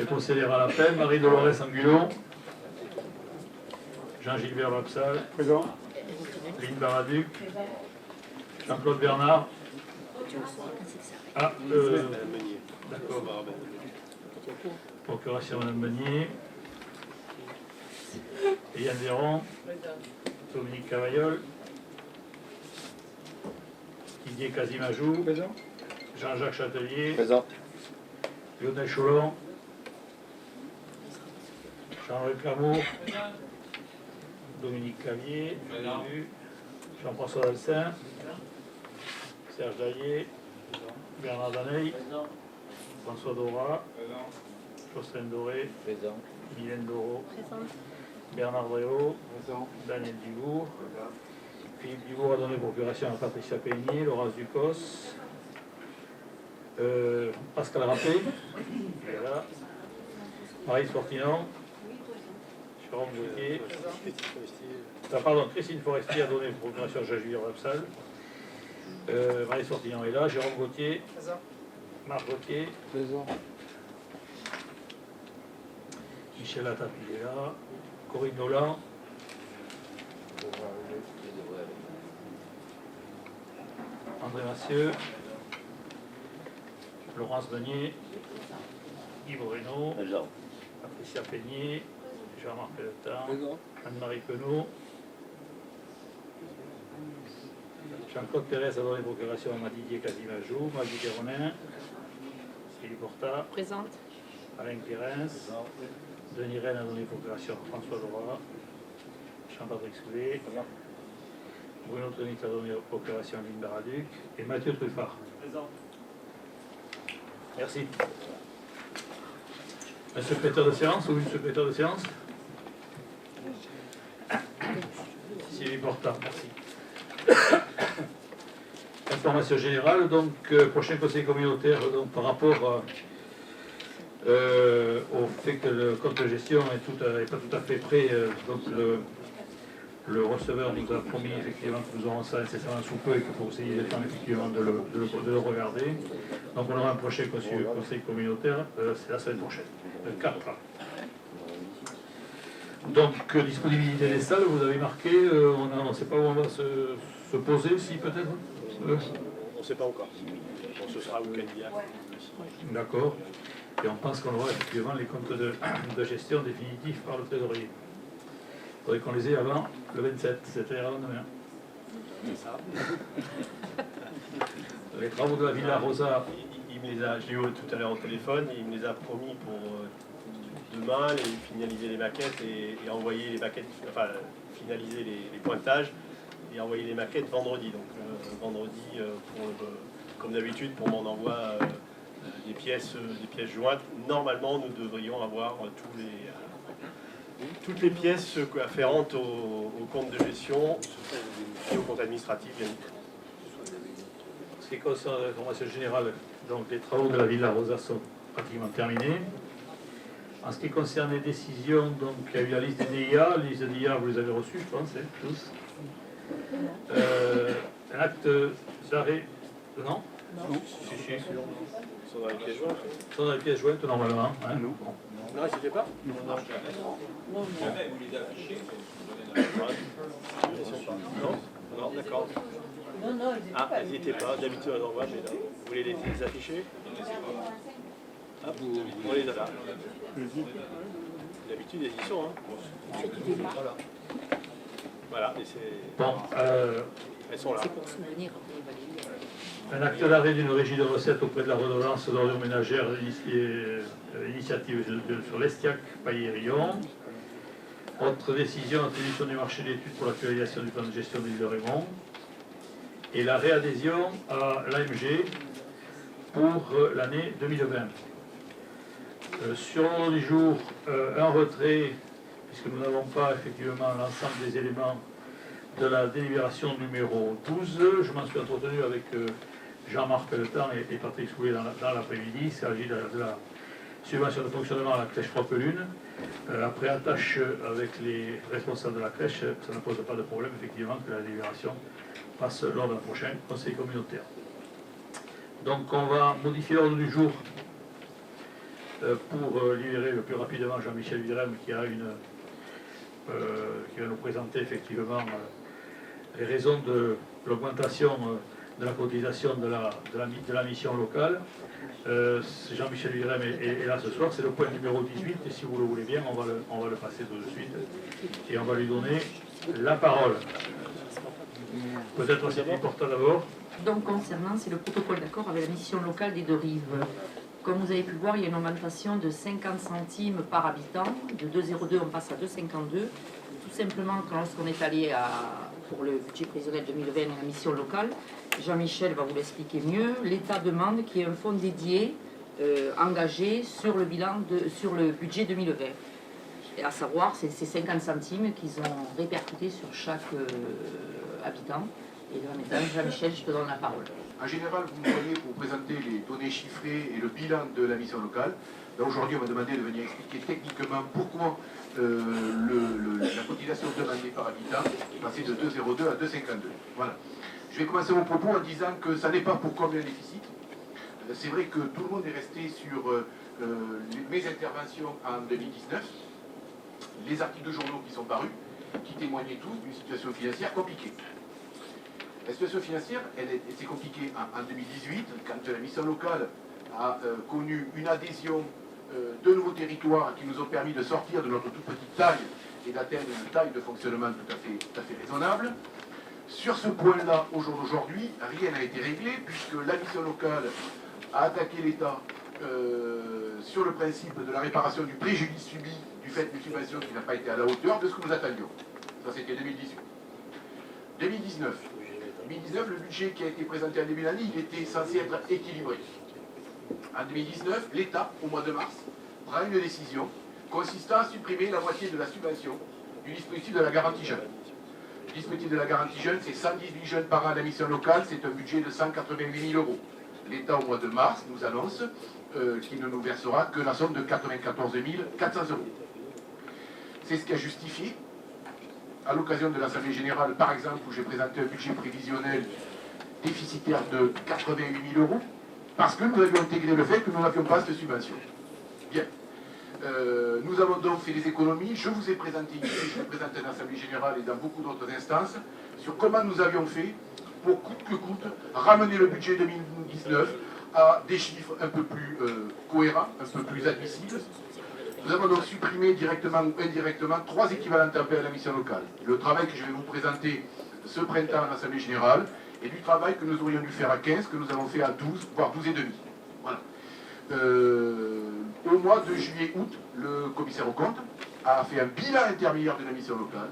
Considère à l'appel Marie-Dolores Angulon, Jean-Gilbert Vapsal, présent. Lynn Baraduc, Jean-Claude Bernard. Ah, d'accord. Procuration Madame Meunier. Yann Véron, Dominique Cavaillol, Didier Casimajou, présent. Jean-Jacques Châtelier, présent. Lionel Cholon, Jean-Louis Clamour, Dominique Clavier, Jean-François Dalcin, Serge Daillé, Bernard Daney, François Dora, Jocelyne Doré, Mylène Doro, Bernard Dréau, Daniel Dubourg, Philippe Dubourg a donné procuration à Patricia Peigné, Laurence Ducos, Pascal Rappé, voilà. Marie Fortinon, Jérôme Gauthier, Christine Forestier a donné procuration à Jean-Gilbert Vapsal, Marie Fortinon est là, Jérôme Gauthier, Marc Gauthier, Michel Atapi est là, Corinne Nolan, André Massieu, Laurence Meunier, Guy Moreno, Patricia Peigné, Jean-Marc Pelletin, Anne-Marie Queneau, Jean-Claude Pérez a donné procuration à Didier Casimajou, Maggie Guéronin, Sylvie Porta, présente, Alain Clérens, Denis Rennes a donné procuration à François Dora, Jean-Patrick Soulet, Bruno Tonic a donné procuration à Lynn Baraduc et Mathieu Truffard. Présent. Merci. Un secrétaire de séance ou une secrétaire de séance? Sylvie Porta, merci. Information générale, donc prochain conseil communautaire donc, par rapport au fait que le compte de gestion n'est pas tout à fait prêt, donc le receveur nous a promis effectivement que nous aurons ça incessamment sous peu et qu'il faut essayer effectivement de le regarder. Donc on aura un prochain conseil communautaire, c'est la semaine prochaine, le 4. Donc disponibilité des salles, vous avez marqué, on ne sait pas où on va se poser, si peut-être on ne sait pas encore. Bon, ce sera au Candia. D'accord. Et on pense qu'on aura effectivement les comptes de gestion définitifs par le trésorier. Il faudrait qu'on les ait avant le 27, c'est-à-dire avant demain. C'est ça. Les travaux de la Villa Rosa. J'ai eu tout à l'heure au téléphone, il me les a promis pour demain, finaliser les maquettes et envoyer les maquettes, enfin finaliser les pointages et envoyer les maquettes vendredi. Donc vendredi, comme d'habitude, pour mon envoi des pièces jointes, normalement nous devrions avoir toutes les pièces afférentes au compte de gestion et au compte administratif. Ce qui concerne l'information générale, donc les travaux de la Villa Rosa sont pratiquement terminés. En ce qui concerne les décisions, donc il y a eu la liste des DIA. La liste des DIA, vous les avez reçues, je pense, tous. Un acte d'arrêt. Non. Si. Ils sont dans les pièces jointes. Ils sont dans les pièces jointes, normalement. Hein. Non, ils n'étaient pas. Non, jamais vous les affichez. Non, d'accord. Non, ils n'étaient pas. D'habitude, on en voit, mais là, vous voulez les afficher? Ah, on les a là. D'habitude, ils y sont. Hein. Voilà, et c'est... Bon, elles sont là. c'est pour souvenir. un acte d'arrêt d'une régie de recettes auprès de la redevance d'ordure ménagère initiative sur l'Estiac, Paillet-Rion. Autre décision, attribution du marché d'études pour l'actualisation du plan de gestion de l'île de Raymond. Et la réadhésion à l'AMG pour l'année 2020. Sur l'ordre du jour, un retrait, puisque nous n'avons pas effectivement l'ensemble des éléments de la délibération numéro 12. Je m'en suis entretenu avec Jean-Marc Pelletin et Patrick Soulet dans l'après-midi. Il s'agit de subvention de fonctionnement à la crèche Propre Lune. Après attache avec les responsables de la crèche, ça ne pose pas de problème effectivement que la délibération passe lors d'un prochain conseil communautaire. Donc on va modifier l'ordre du jour pour libérer le plus rapidement Jean-Michel Virem qui va nous présenter effectivement les raisons de l'augmentation de la cotisation de la mission locale. Jean-Michel Virem est là ce soir, c'est le point numéro 18 et si vous le voulez bien, on va le passer tout de suite et on va lui donner la parole. Peut-être c'est important d'abord. Donc concernant, c'est le protocole d'accord avec la mission locale des Deux-Rives. Comme vous avez pu le voir, il y a une augmentation de 50 centimes par habitant. De 2,02 on passe à 2,52. Tout simplement, lorsqu'on est allé pour le budget prévisionnel 2020 et la mission locale, Jean-Michel va vous l'expliquer mieux, l'État demande qu'il y ait un fonds dédié engagé sur le budget 2020. Et à savoir, c'est ces 50 centimes qu'ils ont répercutés sur chaque habitant. Et là, maintenant, Jean-Michel, je te donne la parole. En général, vous me voyez pour présenter les données chiffrées et le bilan de la mission locale. Aujourd'hui, on m'a demandé de venir expliquer techniquement pourquoi la cotisation demandée par habitant est passée de 2,02 à 2,52. Voilà. Je vais commencer mon propos en disant que ça n'est pas pour combler un déficit. C'est vrai que tout le monde est resté sur mes interventions en 2019, les articles de journaux qui sont parus, qui témoignaient tous d'une situation financière compliquée. La situation financière, elle s'est compliquée en 2018, quand la mission locale a connu une adhésion de nouveaux territoires qui nous ont permis de sortir de notre toute petite taille et d'atteindre une taille de fonctionnement tout à fait raisonnable. Sur ce point-là, au jour d'aujourd'hui, rien n'a été réglé, puisque la mission locale a attaqué l'État sur le principe de la réparation du préjudice subi du fait d'une subvention qui n'a pas été à la hauteur de ce que nous attendions. Ça, c'était 2018. 2019, le budget qui a été présenté en début d'année, il était censé être équilibré. En 2019, l'État, au mois de mars, prend une décision consistant à supprimer la moitié de la subvention du dispositif de la garantie jeune. Le dispositif de la garantie jeune, c'est 118 jeunes par an à la mission locale, c'est un budget de 188 000 euros. L'État, au mois de mars, nous annonce qu'il ne nous versera que la somme de 94 400 euros. C'est ce qui a justifié, à l'occasion de l'Assemblée générale, par exemple, où j'ai présenté un budget prévisionnel déficitaire de 88 000 euros, parce que nous avions intégré le fait que nous n'avions pas cette subvention. Bien. Nous avons donc fait des économies. Je vous ai présenté ici, je l'ai présenté dans l'Assemblée générale et dans beaucoup d'autres instances, sur comment nous avions fait pour coûte que coûte ramener le budget 2019 à des chiffres un peu plus cohérents, un peu plus admissibles. Nous avons donc supprimé directement ou indirectement 3 équivalents temps plein à la mission locale. Le travail que je vais vous présenter ce printemps à l'Assemblée générale et du travail que nous aurions dû faire à 15, que nous avons fait à 12, voire 12 et demi. Voilà. Au mois de juillet-août, le commissaire aux comptes a fait un bilan intermédiaire de la mission locale,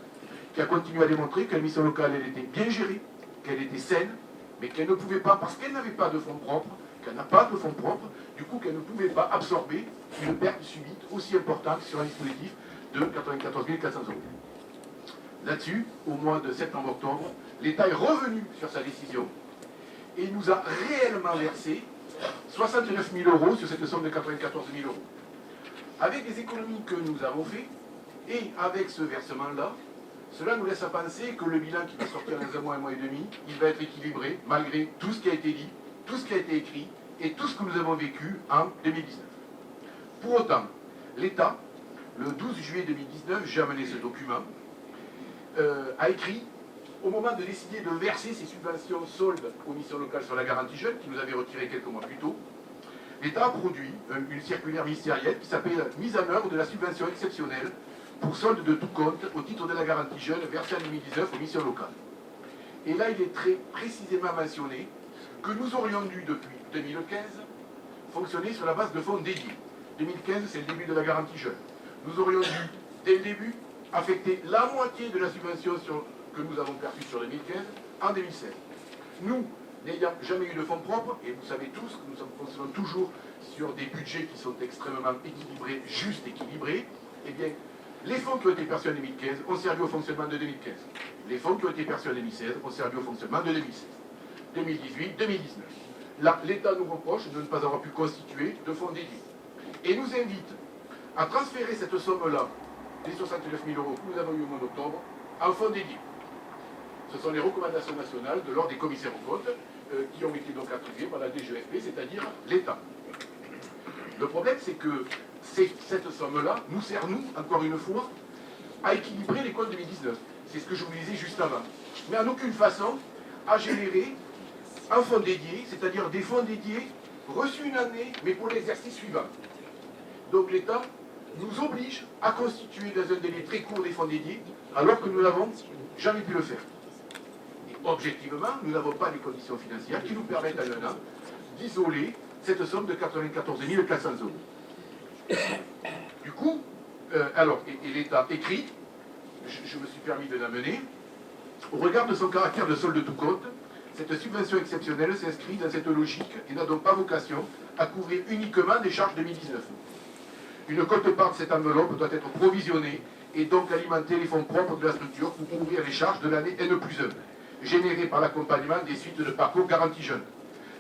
qui a continué à démontrer que la mission locale, elle était bien gérée, qu'elle était saine, mais qu'elle ne pouvait pas, parce qu'elle n'avait pas de fonds propres, qu'elle n'a pas de fonds propres, du coup qu'elle ne pouvait pas absorber une perte subite aussi importante sur un dispositif de 94 400 euros. Là-dessus, au mois de septembre-octobre, l'État est revenu sur sa décision et il nous a réellement versé 69 000 euros sur cette somme de 94 000 euros. Avec les économies que nous avons faites et avec ce versement-là, cela nous laisse à penser que le bilan qui va sortir dans un mois et demi, il va être équilibré malgré tout ce qui a été dit, tout ce qui a été écrit et tout ce que nous avons vécu en 2019. Pour autant, l'État, le 12 juillet 2019, j'ai amené ce document, a écrit, au moment de décider de verser ces subventions soldes aux missions locales sur la garantie jeune, qui nous avait retiré quelques mois plus tôt, l'État a produit une circulaire ministérielle qui s'appelle « Mise en œuvre de la subvention exceptionnelle pour solde de tout compte au titre de la garantie jeune versée en 2019 aux missions locales ». Et là, il est très précisément mentionné que nous aurions dû, depuis 2015, fonctionner sur la base de fonds dédiés. 2015, c'est le début de la garantie jeune. Nous aurions dû, dès le début, affecter la moitié de la subvention que nous avons perçue sur 2015 en 2016. Nous, n'ayant jamais eu de fonds propres, et vous savez tous que nous fonctionnons toujours sur des budgets qui sont extrêmement équilibrés, juste équilibrés, eh bien, les fonds qui ont été perçus en 2015 ont servi au fonctionnement de 2015. Les fonds qui ont été perçus en 2016 ont servi au fonctionnement de 2016. 2018, 2019. Là, l'État nous reproche de ne pas avoir pu constituer de fonds dédiés. et nous invite à transférer cette somme-là, les 69 000 euros que nous avons eu au mois d'octobre, en fonds dédié. Ce sont les recommandations nationales de l'ordre des commissaires aux comptes qui ont été donc attribuées par la DGFP, c'est-à-dire l'État. Le problème, c'est que cette somme-là nous sert, nous, encore une fois, à équilibrer les comptes 2019. C'est ce que je vous disais juste avant. Mais en aucune façon à générer un fonds dédié, c'est-à-dire des fonds dédiés reçus une année, mais pour l'exercice suivant. Donc l'État nous oblige à constituer dans un délai très court des fonds dédiés, alors que nous n'avons jamais pu le faire. Et objectivement, nous n'avons pas les conditions financières qui nous permettent à un an d'isoler cette somme de 94 400 euros. Du coup, et l'État écrit, je me suis permis de l'amener, au regard de son caractère de solde de tout compte, cette subvention exceptionnelle s'inscrit dans cette logique et n'a donc pas vocation à couvrir uniquement des charges 2019. Une quote-part de cette enveloppe doit être provisionnée et donc alimenter les fonds propres de la structure pour couvrir les charges de l'année N+1, générées par l'accompagnement des suites de parcours garantie jeunes.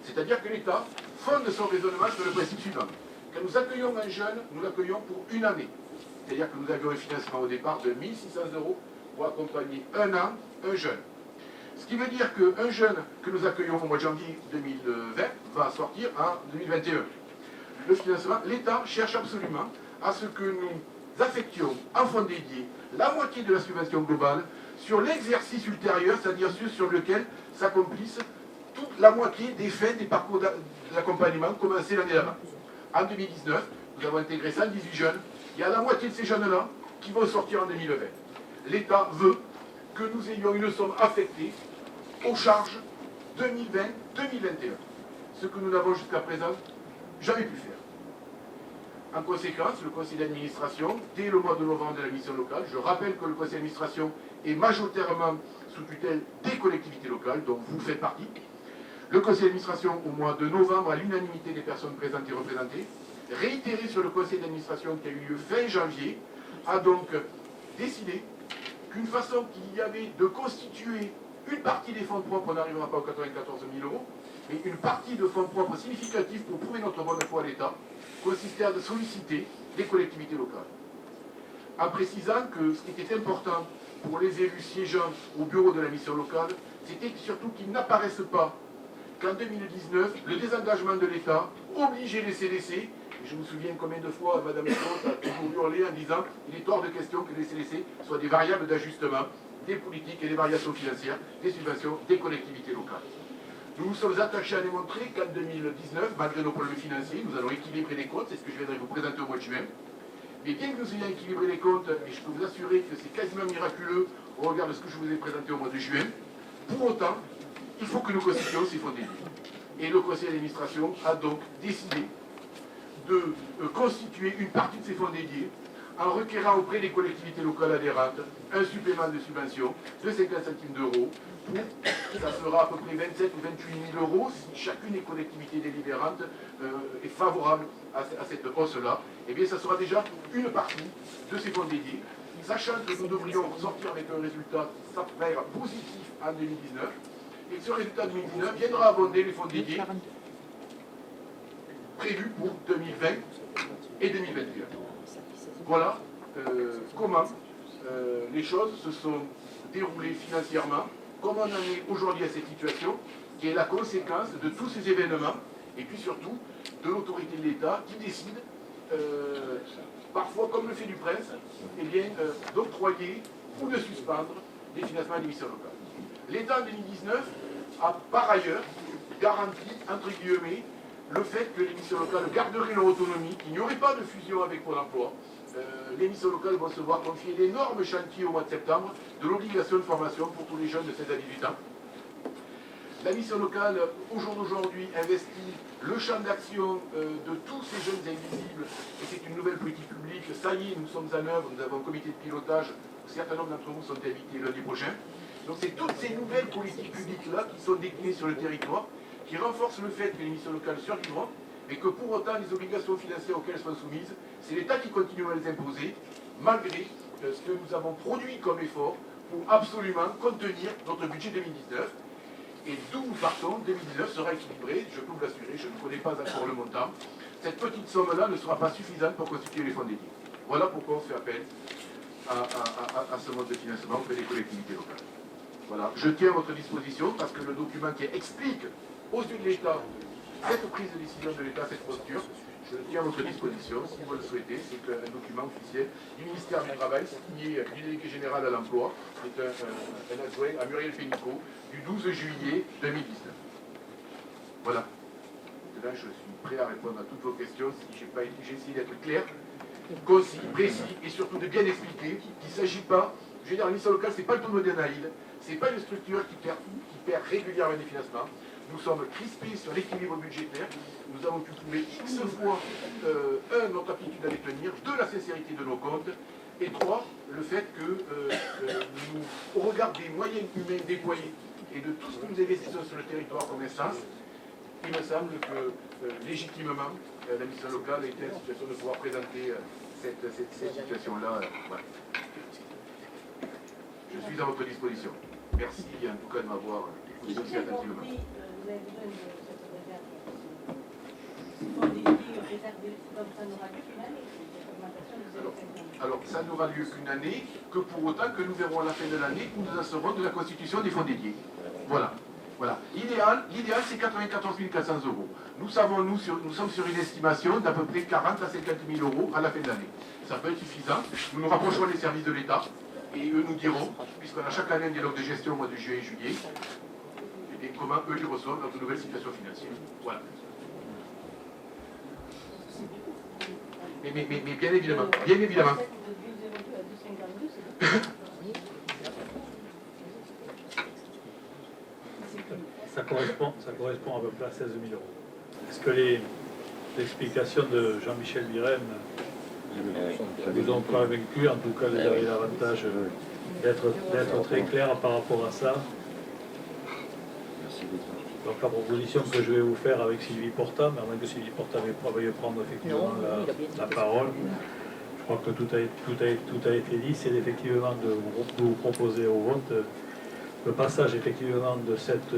C'est-à-dire que l'État fonde son raisonnement sur le principe suivant. Quand nous accueillons un jeune, nous l'accueillons pour une année. C'est-à-dire que nous avions un financement au départ de 1 600 euros pour accompagner un an, un jeune. Ce qui veut dire qu'un jeune que nous accueillons au mois de janvier 2020 va sortir en 2021. Le financement, l'État cherche absolument à ce que nous affections en fonds dédié la moitié de la subvention globale sur l'exercice ultérieur, c'est-à-dire sur lequel s'accomplissent toute la moitié des faits des parcours d'accompagnement commencés l'année d'avant. En 2019, nous avons intégré 118 jeunes. Il y a la moitié de ces jeunes-là qui vont sortir en 2020. L'État veut que nous ayons une somme affectée aux charges 2020-2021. Ce que nous n'avons jusqu'à présent jamais pu faire. En conséquence, le conseil d'administration, dès le mois de novembre de la mission locale, je rappelle que le conseil d'administration est majoritairement sous tutelle des collectivités locales, dont vous faites partie. Le conseil d'administration, au mois de novembre, à l'unanimité des personnes présentes et représentées, réitéré sur le conseil d'administration qui a eu lieu fin janvier, a donc décidé qu'une façon qu'il y avait de constituer une partie des fonds propres, on n'arrivera pas aux 94 000 euros, mais une partie de fonds propres significatifs pour prouver notre bonne foi à l'État, consistait à solliciter les collectivités locales. En précisant que ce qui était important pour les élus siégeant au bureau de la mission locale, c'était surtout qu'ils n'apparaissent pas qu'en 2019, le désengagement de l'État obligeait les CDC, et je me souviens combien de fois Mme Comte a toujours hurlé en disant il est hors de question que les CDC soient des variables d'ajustement des politiques et des variations financières, des subventions des collectivités locales. Nous nous sommes attachés à démontrer qu'en 2019, malgré nos problèmes financiers, nous allons équilibrer les comptes, c'est ce que je viendrai vous présenter au mois de juin. Mais bien que nous ayons équilibré les comptes, et je peux vous assurer que c'est quasiment miraculeux au regard de ce que je vous ai présenté au mois de juin, pour autant, il faut que nous constituions ces fonds dédiés. Et le conseil d'administration a donc décidé de constituer une partie de ces fonds dédiés en requérant auprès des collectivités locales adhérentes un supplément de subvention de 50 centimes d'euros. Ça sera à peu près 27 ou 28 000 euros si chacune des collectivités délibérantes est favorable à cette hausse-là. Eh bien, ça sera déjà une partie de ces fonds dédiés, sachant que nous devrions sortir avec un résultat qui s'avère positif en 2019, et que ce résultat 2019 viendra abonder les fonds dédiés prévus pour 2020 et 2021. Voilà comment les choses se sont déroulées financièrement, comment on en est aujourd'hui à cette situation, qui est la conséquence de tous ces événements, et puis surtout de l'autorité de l'État qui décide, parfois comme le fait du Prince, eh bien, d'octroyer ou de suspendre les financements des missions locales. L'État en 2019 a par ailleurs garanti, entre guillemets, le fait que les missions locales garderaient leur autonomie, qu'il n'y aurait pas de fusion avec Pôle emploi. Les missions locales vont se voir confier d'énormes chantiers au mois de septembre de l'obligation de formation pour tous les jeunes de 16 à 18 ans. La mission locale, au jour d'aujourd'hui, investit le champ d'action de tous ces jeunes invisibles, et c'est une nouvelle politique publique. Ça y est, nous sommes en œuvre, nous avons un comité de pilotage, un certain nombre d'entre vous sont invités lundi prochain. Donc c'est toutes ces nouvelles politiques publiques-là qui sont déclinées sur le territoire, qui renforcent le fait que les missions locales survivront, mais que pour autant les obligations financières auxquelles elles sont soumises, c'est l'État qui continue à les imposer, malgré ce que nous avons produit comme effort pour absolument contenir notre budget 2019. Et d'où nous partons, 2019 sera équilibré, je peux vous l'assurer, je ne connais pas encore le montant, cette petite somme-là ne sera pas suffisante pour constituer les fonds dédiés. Voilà pourquoi on fait appel à ce mode de financement auprès des collectivités locales. Voilà, je tiens à votre disposition parce que le document qui explique aux yeux de l'État cette prise de décision de l'État, cette posture, je le tiens à votre disposition, si vous le souhaitez, c'est un document officiel du ministère du Travail, signé du délégué général à l'emploi, c'est un adjoint à Muriel Pénicaud, du 12 juillet 2019. Voilà. Et là, je suis prêt à répondre à toutes vos questions, si j'ai essayé d'être clair, concis, précis, et surtout de bien expliquer qu'il ne s'agit pas, je veux dire, la mission locale, ce n'est pas le tonneau d'Anaïde, ce n'est pas une structure qui perd régulièrement des financements. Nous sommes crispés sur l'équilibre budgétaire. Nous avons pu prouver X fois, notre aptitude à les tenir, 2, la sincérité de nos comptes, et 3, le fait que, au regard des moyens humains déployés et de tout ce que nous investissons sur le territoire comme instance, il me semble que, légitimement, la mission locale était en situation de pouvoir présenter cette situation-là. Voilà. Je suis à votre disposition. Merci en tout cas de m'avoir écouté aussi attentivement. Vous avez besoin de cette réserve. Si on dit réservé, donc ça n'aura qu'une année, cette augmentation de 0,50. Alors, ça n'aura lieu qu'une année, que pour autant que nous verrons à la fin de l'année où nous en serons de la constitution des fonds dédiés. Voilà. Voilà. L'idéal, c'est 94 400 euros. Nous sommes sur une estimation d'à peu près 40 à 50 000 euros à la fin de l'année. Ça peut être suffisant. Nous nous rapprocherons des services de l'État et eux nous diront, puisqu'on a chaque année un dialogue de gestion au mois de juin et juillet, et comment eux ils reçoivent notre nouvelle situation financière. Voilà. Mais bien évidemment, bien évidemment. De 2,02 à 2,52, c'est Ça correspond à peu près à 16 000 euros. Est-ce que l'explication de Jean-Michel Birem vous ont convaincu? En tout cas, vous avez l'avantage d'être très clair par rapport à ça. Donc la proposition que je vais vous faire avec Sylvie Porta, mais à moins que Sylvie Porta veuille prendre effectivement la parole, je crois que tout a été dit, c'est effectivement de vous proposer au vote le passage effectivement de cette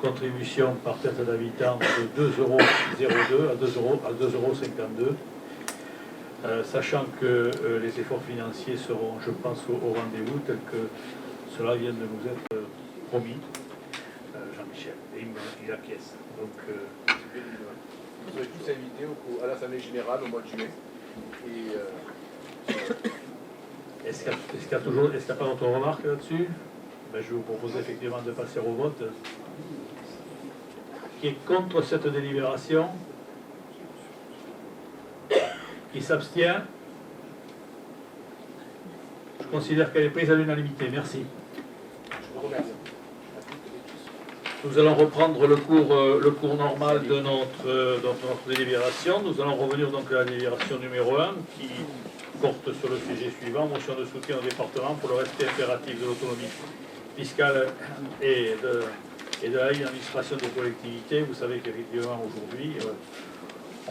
contribution par tête d'habitant de 2,02 à 2,52 €, sachant que les efforts financiers seront, je pense, au rendez-vous, tel que cela vient de nous être promis. Jean-Michel, et il acquiesce. Donc, vous serez tous invités à l'Assemblée Générale au mois de juillet. est-ce qu'il y a pas d'autres remarques là-dessus? Ben, je vais vous proposer effectivement de passer au vote. Qui est contre cette délibération? Qui s'abstient? Je considère qu'elle est prise à l'unanimité. Merci. Je vous remercie. Nous allons reprendre le cours normal de notre délibération. Nous allons revenir donc à la délibération numéro 1 qui porte sur le sujet suivant, motion de soutien au département pour le respect impératif de l'autonomie fiscale et de la libre administration des collectivités. Vous savez qu'effectivement aujourd'hui,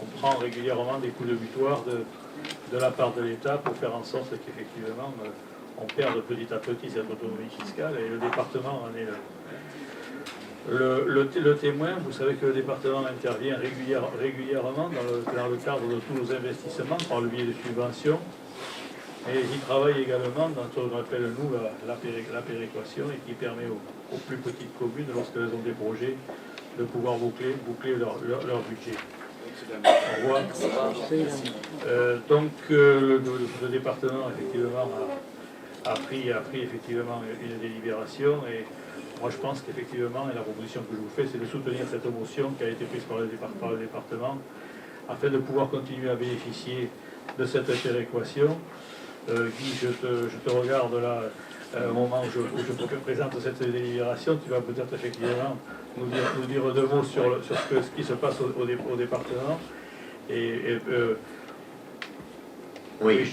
on prend régulièrement des coups de butoir de la part de l'État pour faire en sorte qu'effectivement on perde petit à petit cette autonomie fiscale et le département en est le témoin. Vous savez que le département intervient régulièrement dans le cadre de tous nos investissements par le biais de subventions. Et il travaille également dans ce qu'on appelle, nous, la péréquation et qui permet aux plus petites communes, lorsqu'elles ont des projets, de pouvoir boucler leur budget. Au revoir. Donc, le département, effectivement, a pris effectivement une délibération et moi, je pense qu'effectivement, et la proposition que je vous fais, c'est de soutenir cette motion qui a été prise par le département afin de pouvoir continuer à bénéficier de cette péréquation. Guy, je te regarde là, au moment où je te présente cette délibération, tu vas peut-être effectivement nous dire deux mots sur ce qui se passe au département. Oui,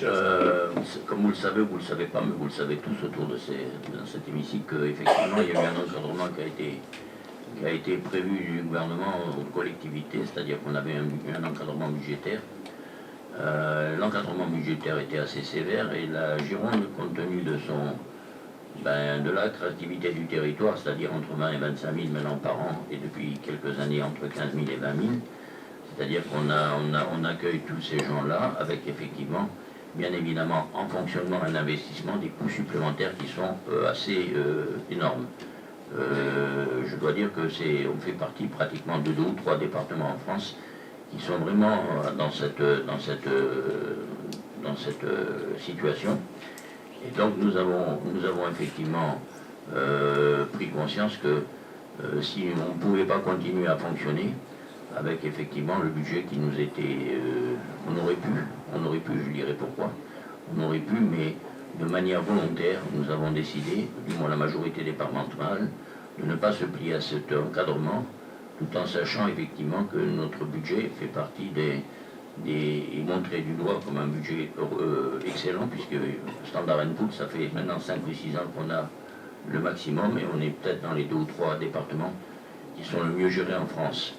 comme vous le savez ou vous ne le savez pas, mais vous le savez tous autour de cet hémicycle, qu'effectivement, il y a eu un encadrement qui a été prévu du gouvernement aux collectivités, c'est-à-dire qu'on avait un encadrement budgétaire. L'encadrement budgétaire était assez sévère et la Gironde, compte tenu de la créativité du territoire, c'est-à-dire entre 20 et 25 000 maintenant par an, et depuis quelques années entre 15 000 et 20 000, C'est-à-dire on accueille tous ces gens-là avec effectivement, bien évidemment, en fonctionnement et en investissement, des coûts supplémentaires qui sont assez énormes. Je dois dire que on fait partie pratiquement de 2 ou 3 départements en France qui sont vraiment dans cette situation. Et donc nous avons effectivement pris conscience que si on ne pouvait pas continuer à fonctionner avec effectivement le budget qui nous était... on aurait pu, je dirais pourquoi, on aurait pu, mais de manière volontaire, nous avons décidé, du moins la majorité départementale, de ne pas se plier à cet encadrement, tout en sachant effectivement que notre budget fait partie est montré du doigt comme un budget excellent, puisque Standard & Poor's, ça fait maintenant 5 ou 6 ans qu'on a le maximum, et on est peut-être dans les 2 ou 3 départements qui sont le mieux gérés en France.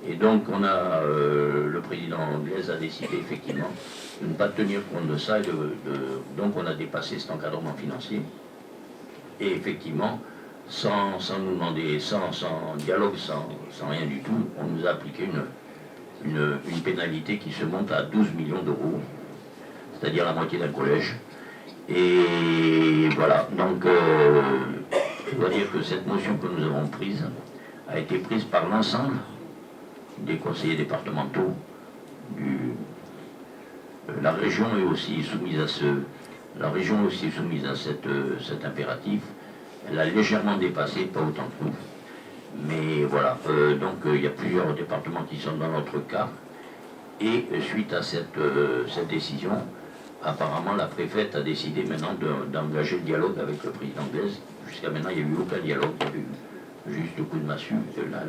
Et donc le président Blaise a décidé effectivement de ne pas tenir compte de ça, et donc on a dépassé cet encadrement financier. Et effectivement, sans nous demander, sans dialogue, sans rien du tout, on nous a appliqué une pénalité qui se monte à 12 millions d'euros, c'est-à-dire la moitié d'un collège. Et voilà, donc je dois dire que cette motion que nous avons prise a été prise par l'ensemble des conseillers départementaux. La région est aussi soumise à cet impératif. Elle a légèrement dépassé, pas autant que nous. Mais voilà, donc il y a plusieurs départements qui sont dans notre cas. Et suite à cette décision, apparemment la préfète a décidé maintenant d'engager le dialogue avec le président Blaise. Jusqu'à maintenant, il n'y a eu aucun dialogue, il y a eu juste le coup de massue,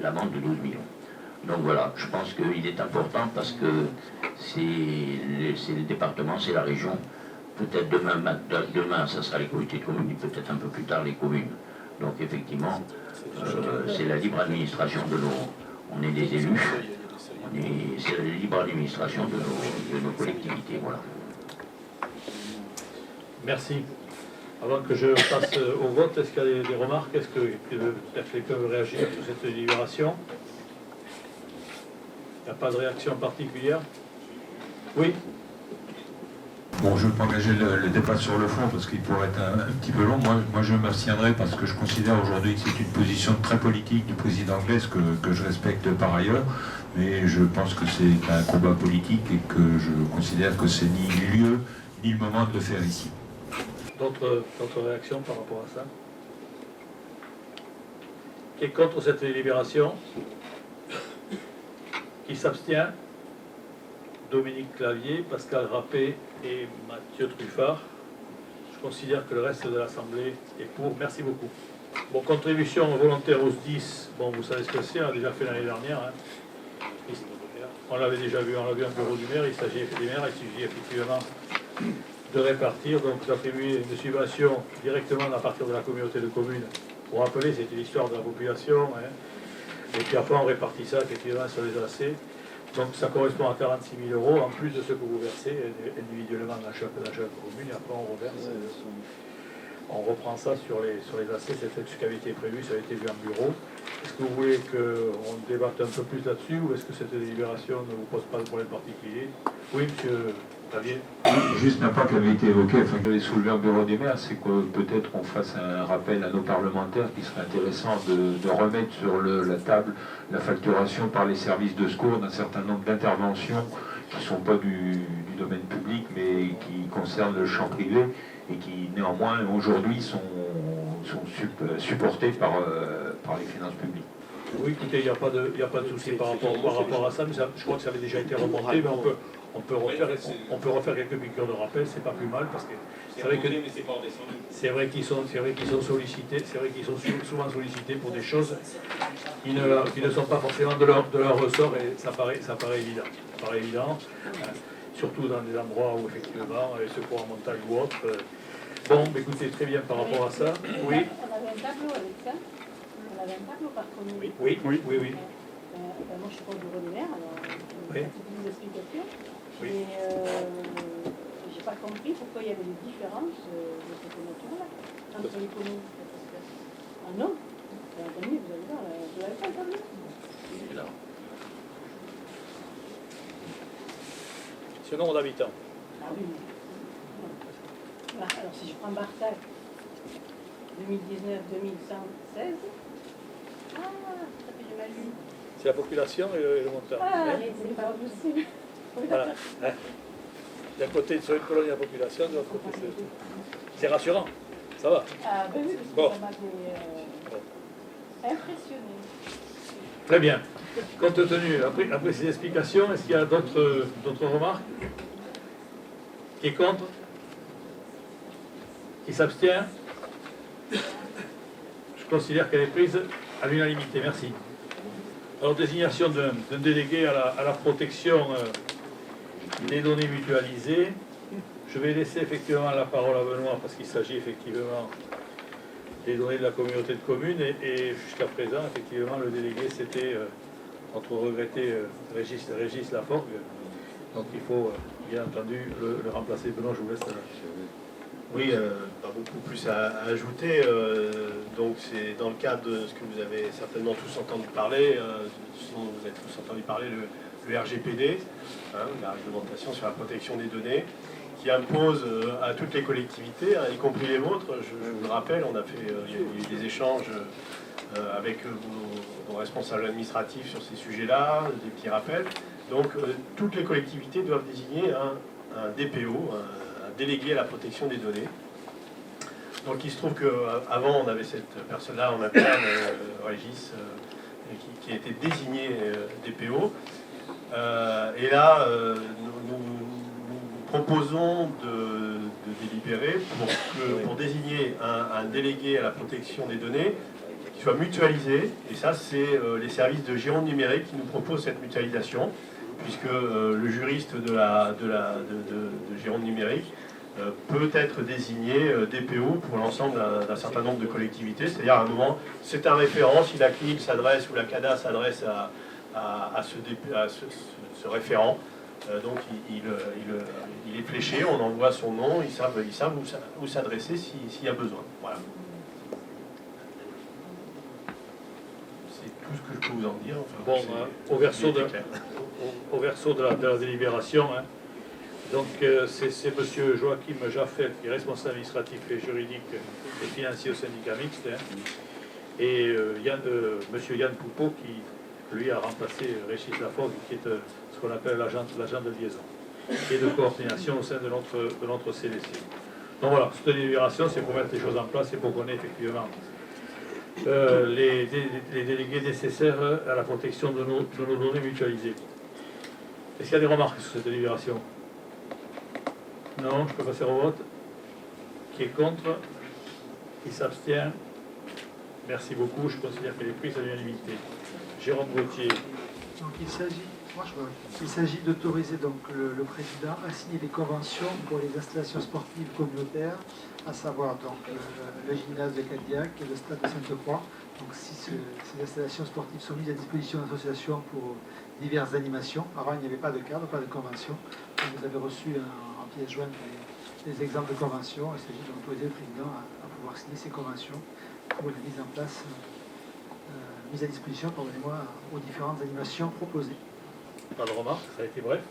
l'amende de 12 millions. Donc voilà, je pense qu'il est important parce que c'est le département, c'est la région. Peut-être demain, ça sera les communautés de communes, et peut-être un peu plus tard les communes. Donc effectivement, c'est la libre administration de on est des élus, c'est la libre administration de nos collectivités, voilà. Merci. Avant que je passe au vote, est-ce qu'il y a des remarques? Est-ce que peut-être quelqu'un veut réagir sur cette délibération? Il n'y a pas de réaction particulière? Oui. Bon, je ne veux pas engager le débat sur le fond parce qu'il pourrait être un petit peu long. Moi, je m'abstiendrai parce que je considère aujourd'hui que c'est une position très politique du président Blaise que je respecte par ailleurs. Mais je pense que c'est un combat politique et que je considère que c'est ni le lieu ni le moment de le faire ici. D'autres réactions par rapport à ça? Qui est contre cette délibération? Qui s'abstient? Dominique Clavier, Pascal Rappé et Mathieu Truffard. Je considère que le reste de l'Assemblée est pour. Merci beaucoup. Bon, contribution volontaire aux SDIS, bon, vous savez ce que c'est, on l'a déjà fait l'année dernière. Hein. On l'avait déjà vu, on l'a vu un bureau du maire, il s'agit effectivement de répartir, donc d'attribuer une subvention directement à partir de la communauté de communes. Pour rappeler, c'était l'histoire de la population. Hein. Et puis après, on répartit ça effectivement sur les AC. Donc ça correspond à 46 000 euros en plus de ce que vous versez individuellement dans chaque commune. Et après, on reverse. On reprend ça sur les AC, c'est ce qui avait été prévu, ça a été vu en bureau. Est-ce que vous voulez qu'on débatte un peu plus là-dessus ou est-ce que cette délibération ne vous pose pas de problème particulier? Oui, monsieur Xavier. Juste un point qui avait été évoqué, enfin que j'avais soulevé au bureau des maires, c'est que peut-être qu'on fasse un rappel à nos parlementaires qui serait intéressant de remettre sur la table la facturation par les services de secours d'un certain nombre d'interventions qui ne sont pas du domaine public mais qui concernent le champ privé et qui néanmoins aujourd'hui sont supportés par les finances publiques. Oui, écoutez, il n'y a pas de souci par rapport à ça, mais ça, je crois que ça avait déjà été remonté, mais on peut refaire quelques piqûres de rappel, c'est pas plus mal, parce que c'est vrai qu'ils sont sollicités, c'est vrai qu'ils sont souvent sollicités pour des choses qui ne sont pas forcément de leur ressort, et ça paraît évident. Ça paraît évident, surtout dans des endroits où effectivement, les secours en montagne ou autre. Bon, écoutez, très bien par rapport à ça. Oui. On avait un tableau avec ça. On avait un tableau par contre. Oui. Moi, je suis pas au bureau des maires, alors Oui. c'est une explication. Oui. Mais j'ai pas compris pourquoi il y avait des différences de cette nature-là entre les communes. Ah non, attendez, vous allez voir, vous n'avez pas le tableau. ce nombre d'habitants. Ah oui. Voilà, alors si je prends Barsac, 2019, 2116. Ah, ça fait du mal lu. C'est la population et le montant. Ah, Hein? c'est pas possible. Voilà. Hein? D'un côté, sur une colonne, il y a la population, de l'autre côté, c'est rassurant. Ça va. Ah, ben oui, parce que Bon. ça m'avait impressionné. Très bien. Compte tenu, après ces explications, est-ce qu'il y a d'autres remarques? Qui est contre? Qui s'abstient? Je considère qu'elle est prise à l'unanimité. Merci. Alors, désignation d'un délégué à la protection des données mutualisées. Je vais laisser effectivement la parole à Benoît parce qu'il s'agit effectivement des données de la communauté de communes et jusqu'à présent, effectivement, le délégué c'était entre regretté Régis Laforgue. Donc il faut bien entendu le remplacer. Benoît, je vous laisse là. Oui, pas beaucoup plus à ajouter. Donc c'est dans le cadre de ce que vous avez certainement tous entendu parler, sinon vous avez tous entendu parler, le RGPD, hein, la réglementation sur la protection des données, qui impose à toutes les collectivités, hein, y compris les vôtres, je vous le rappelle, on a fait, il y a eu des échanges avec vos responsables administratifs sur ces sujets-là, des petits rappels. Donc toutes les collectivités doivent désigner un DPO, un délégué à la protection des données. Donc il se trouve qu'avant on avait cette personne-là en interne, Régis, qui était désigné DPO. Et là, nous proposons de délibérer pour désigner un délégué à la protection des données qui soit mutualisé. Et ça, c'est les services de Gironde numérique qui nous proposent cette mutualisation, puisque le juriste de Gironde numérique peut être désigné DPO pour l'ensemble d'un certain nombre de collectivités. C'est-à-dire, à un moment, c'est un référent. Si la CNIL s'adresse ou la CADA s'adresse à ce référent, donc il est fléché, on envoie son nom, ils savent où s'adresser s'il y a besoin. Voilà. C'est tout ce que je peux vous en dire. Enfin, Bon, au verso de la délibération, hein. Donc c'est M. Joachim Jaffel, qui est responsable administratif et juridique et financier au syndicat mixte, hein, et M. Yann Poupeau, qui lui a remplacé Régis Laforgue, qui est ce qu'on appelle l'agent de liaison et de coordination au sein de notre CDC. Donc voilà, cette délibération, c'est pour mettre les choses en place et pour qu'on ait effectivement les délégués nécessaires à la protection de nos données mutualisées. Est-ce qu'il y a des remarques sur cette délibération? Non, je peux passer au vote. Qui est contre? Qui s'abstient? Merci beaucoup, je considère qu'elle est prise à l'unanimité. Jérôme Gauthier. Donc il s'agit d'autoriser donc le président à signer des conventions pour les installations sportives communautaires, à savoir donc le gymnase de Cadillac et le stade de Sainte-Croix. Donc si ces installations sportives sont mises à disposition de l'association pour diverses animations. Avant il n'y avait pas de cadre, pas de convention. Donc, vous avez reçu en pièce jointe des exemples de conventions. Il s'agit d'autoriser le président à pouvoir signer ces conventions pour la mise en place, mise à disposition, pardonnez-moi, aux différentes animations proposées. Pas de remarques, ça a été bref.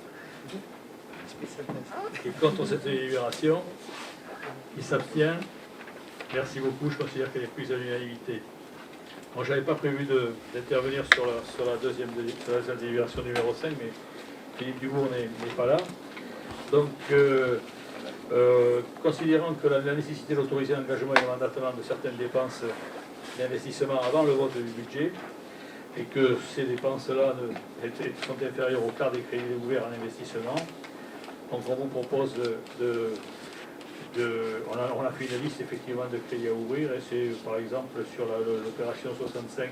Et contre cette délibération, qui s'abstient? Merci beaucoup, je considère qu'elle est prise à l'unanimité. Moi, je n'avais pas prévu d'intervenir sur la deuxième délibération numéro 5, mais Philippe Dubourg n'est pas là. Donc, considérant que la nécessité d'autoriser l'engagement et le mandatement de certaines dépenses d'investissement avant le vote du budget, et que ces dépenses-là sont inférieures au quart des crédits ouverts en investissement, donc on vous propose on a fait une liste effectivement de crédits à ouvrir, et c'est par exemple sur l'opération 65,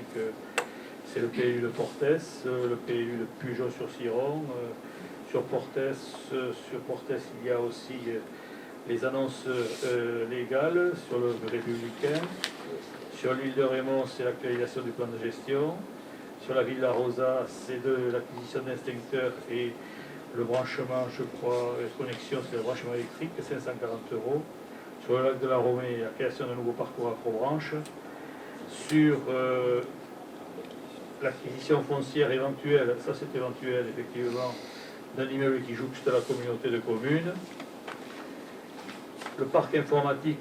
c'est le PLU de Portes, le PLU de Pugeot-sur-Ciron, sur Portes, il y a aussi les annonces légales sur le républicain. Sur l'île de Raymond, c'est l'actualisation du plan de gestion. Sur la ville de la Rosa, c'est de l'acquisition d'instincteurs et le branchement, je crois, connexion, c'est le branchement électrique, 540 €. Sur le lac de la Romée, la création d'un nouveau parcours Afro-Branche. Sur l'acquisition foncière éventuelle, ça c'est éventuel, effectivement, d'un immeuble qui jouxte la communauté de communes. Le parc informatique,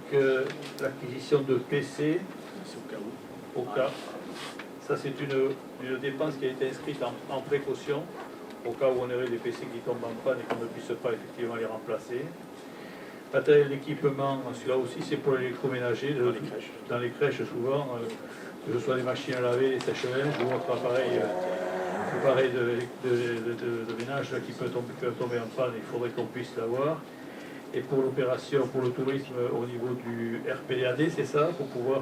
l'acquisition de PC, au cas. Ça, c'est une dépense qui a été inscrite en précaution, au cas où on aurait des PC qui tombent en panne et qu'on ne puisse pas effectivement les remplacer. Matériel d'équipement, celui-là aussi, c'est pour l'électroménager, dans les crèches souvent, que ce soit les machines à laver, les sèche-linges ou autre appareil de ménage qui peut tomber en panne, il faudrait qu'on puisse l'avoir. Et pour l'opération, pour le tourisme au niveau du RPDAD, c'est ça, pour pouvoir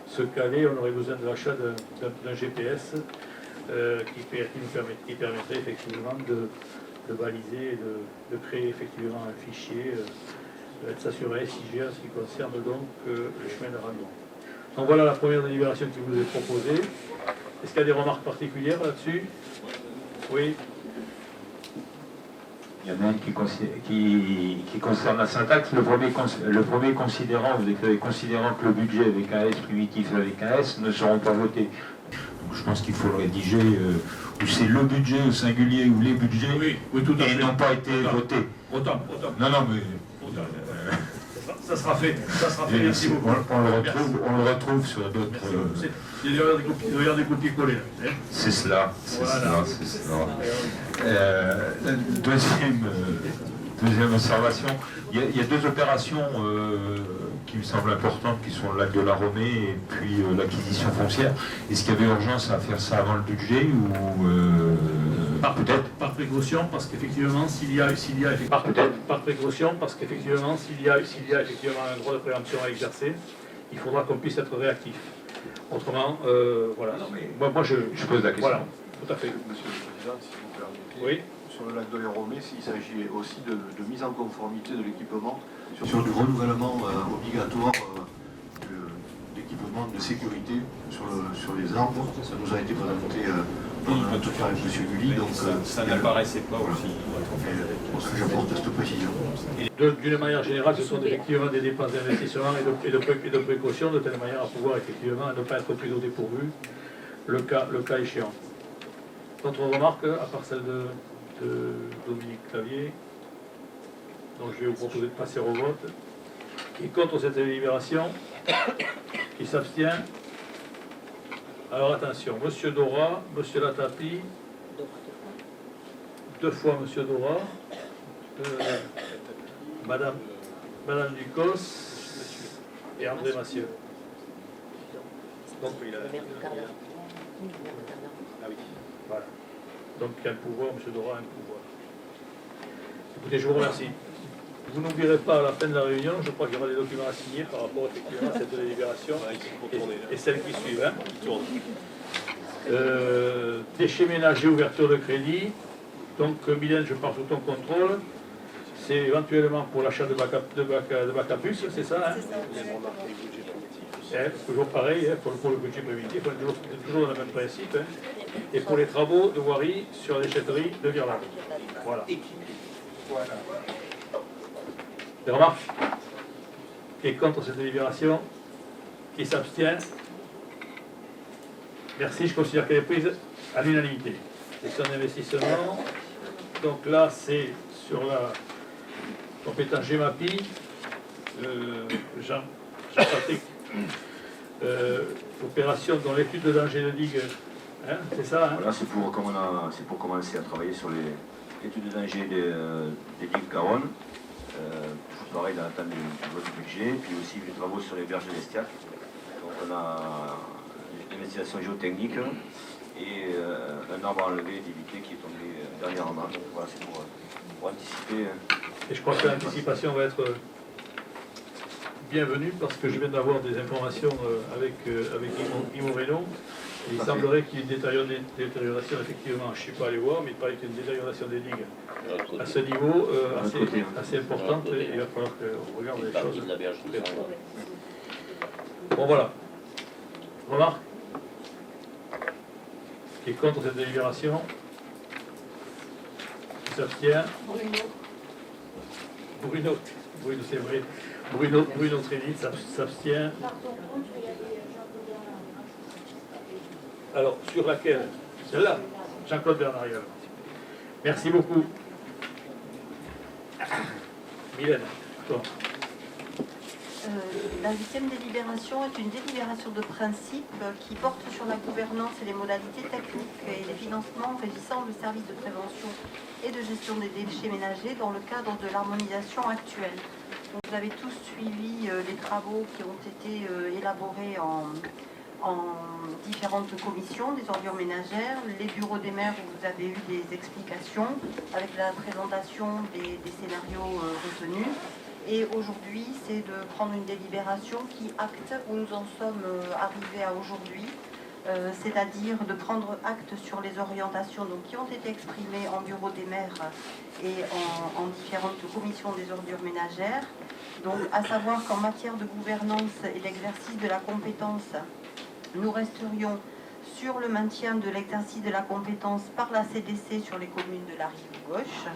se caler, on aurait besoin de l'achat d'un GPS qui permettrait effectivement de baliser, de créer effectivement un fichier, de s'assurer SIG en ce qui concerne donc le chemin de randonnée. Donc voilà la première délibération qui vous est proposée. Est-ce qu'il y a des remarques particulières là-dessus? Oui. Il y en a un qui concerne la syntaxe. Le premier considérant, vous écrivez considérant que le budget avec un S primitif et avec un S ne seront pas votés. Donc je pense qu'il faut le rédiger où c'est le budget au singulier ou les budgets oui, tout à fait. n'ont pas été votés. Autant. Non, mais... Ça sera fait, merci beaucoup. On le retrouve sur d'autres... Il doit y avoir des copier-coller. C'est cela. Deuxième observation, il y a deux opérations qui me semblent importantes, qui sont le lac de la Romée et puis l'acquisition foncière. Est-ce qu'il y avait urgence à faire ça avant le budget ou peut-être par précaution, parce qu'effectivement, s'il y a effectivement un droit de préemption à exercer, il faudra qu'on puisse être réactif. Autrement, voilà. Moi, je pose la question. Voilà, tout à fait. Monsieur le Président, si vous permettez, Oui. sur le lac de la Romée, il s'agit aussi de mise en conformité de l'équipement, sur du renouvellement obligatoire d'équipement de sécurité sur les arbres. Ça nous a été présenté en tout cas avec M. Gulli, donc ça n'apparaissait pas aussi. C'est pour ça que j'apporte cette précision. D'une manière générale, ce sont effectivement des dépenses d'investissement et de précaution, de telle manière à pouvoir effectivement ne pas être pris au dépourvu, le cas échéant. D'autres remarques, à part celle de Dominique Clavier, donc je vais vous proposer de passer au vote. Qui est contre cette délibération? Qui s'abstient? Alors attention, Monsieur Dora, Monsieur Latapi, deux fois Monsieur Dora, Madame Ducos et André Massieu. Donc, voilà. Donc il y a un pouvoir, M. Dora a un pouvoir. Écoutez, je vous remercie. Vous n'oublierez pas à la fin de la réunion, je crois qu'il y aura des documents à signer par rapport effectivement à cette délibération et celles qui suivent. Hein. Déchets ménagers, ouverture de crédit. Donc Mylène, je pars sous ton contrôle. C'est éventuellement pour l'achat de bac à puce, c'est ça, hein? Toujours pareil, hein, pour le budget préventif, on est toujours dans le même principe. Hein. Et pour les travaux de voirie sur la déchetterie de Virlande. Voilà. Des remarques? Qui est contre cette délibération? Qui s'abstient? Merci, je considère qu'elle est prise à l'unanimité. C'est un investissement. Donc là, c'est sur la compétence GEMAPI. Jean-Patrick, opération dans l'étude de danger de digue, hein, c'est ça, hein? Voilà, c'est pour commencer à travailler sur l'étude de danger des digues Garonne. Pareil dans l'attente du vote du budget, puis aussi des travaux sur les berges de l'Estiac. Donc on a l'investigation géotechnique et un arbre enlevé d'éviter qui est tombé dernièrement. Donc voilà, c'est pour anticiper. Et je crois que l'anticipation va être bienvenue parce que je viens d'avoir des informations avec Guy Moreno. Il semblerait qu'il y ait une détérioration, effectivement, je ne suis pas allé voir, mais il paraît qu'il y a une détérioration des digues à ce niveau assez importante et il va falloir qu'on regarde les choses. Bon voilà. Remarque? Qui est contre cette délibération? Qui s'abstient? Bruno, c'est vrai. Bruno Trédit s'abstient. Alors, sur laquelle? Celle-là, Jean-Claude Bernariol. Merci beaucoup. Mylène, toi. La 8e délibération est une délibération de principe qui porte sur la gouvernance et les modalités techniques et les financements régissant le service de prévention et de gestion des déchets ménagers dans le cadre de l'harmonisation actuelle. Donc, vous avez tous suivi les travaux qui ont été élaborés en différentes commissions des ordures ménagères, les bureaux des maires où vous avez eu des explications avec la présentation des scénarios retenus. Et aujourd'hui, c'est de prendre une délibération qui acte où nous en sommes arrivés à aujourd'hui, c'est-à-dire de prendre acte sur les orientations donc, qui ont été exprimées en bureau des maires et en différentes commissions des ordures ménagères. Donc, à savoir qu'en matière de gouvernance et l'exercice de la compétence, nous resterions sur le maintien de l'exercice de la compétence par la CDC sur les communes de la rive gauche,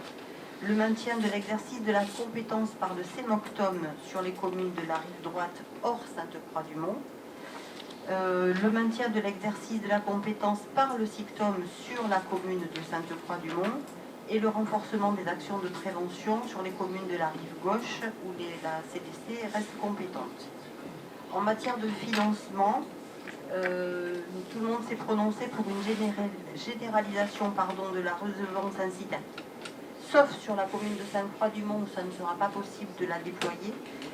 le maintien de l'exercice de la compétence par le CEMOCTOM sur les communes de la rive droite hors Sainte-Croix-du-Mont, le maintien de l'exercice de la compétence par le SICTOM sur la commune de Sainte-Croix-du-Mont et le renforcement des actions de prévention sur les communes de la rive gauche où la CDC reste compétente. En matière de financement, tout le monde s'est prononcé pour une généralisation de la redevance incitative. Sauf sur la commune de Sainte-Croix-du-Mont où ça ne sera pas possible de la déployer,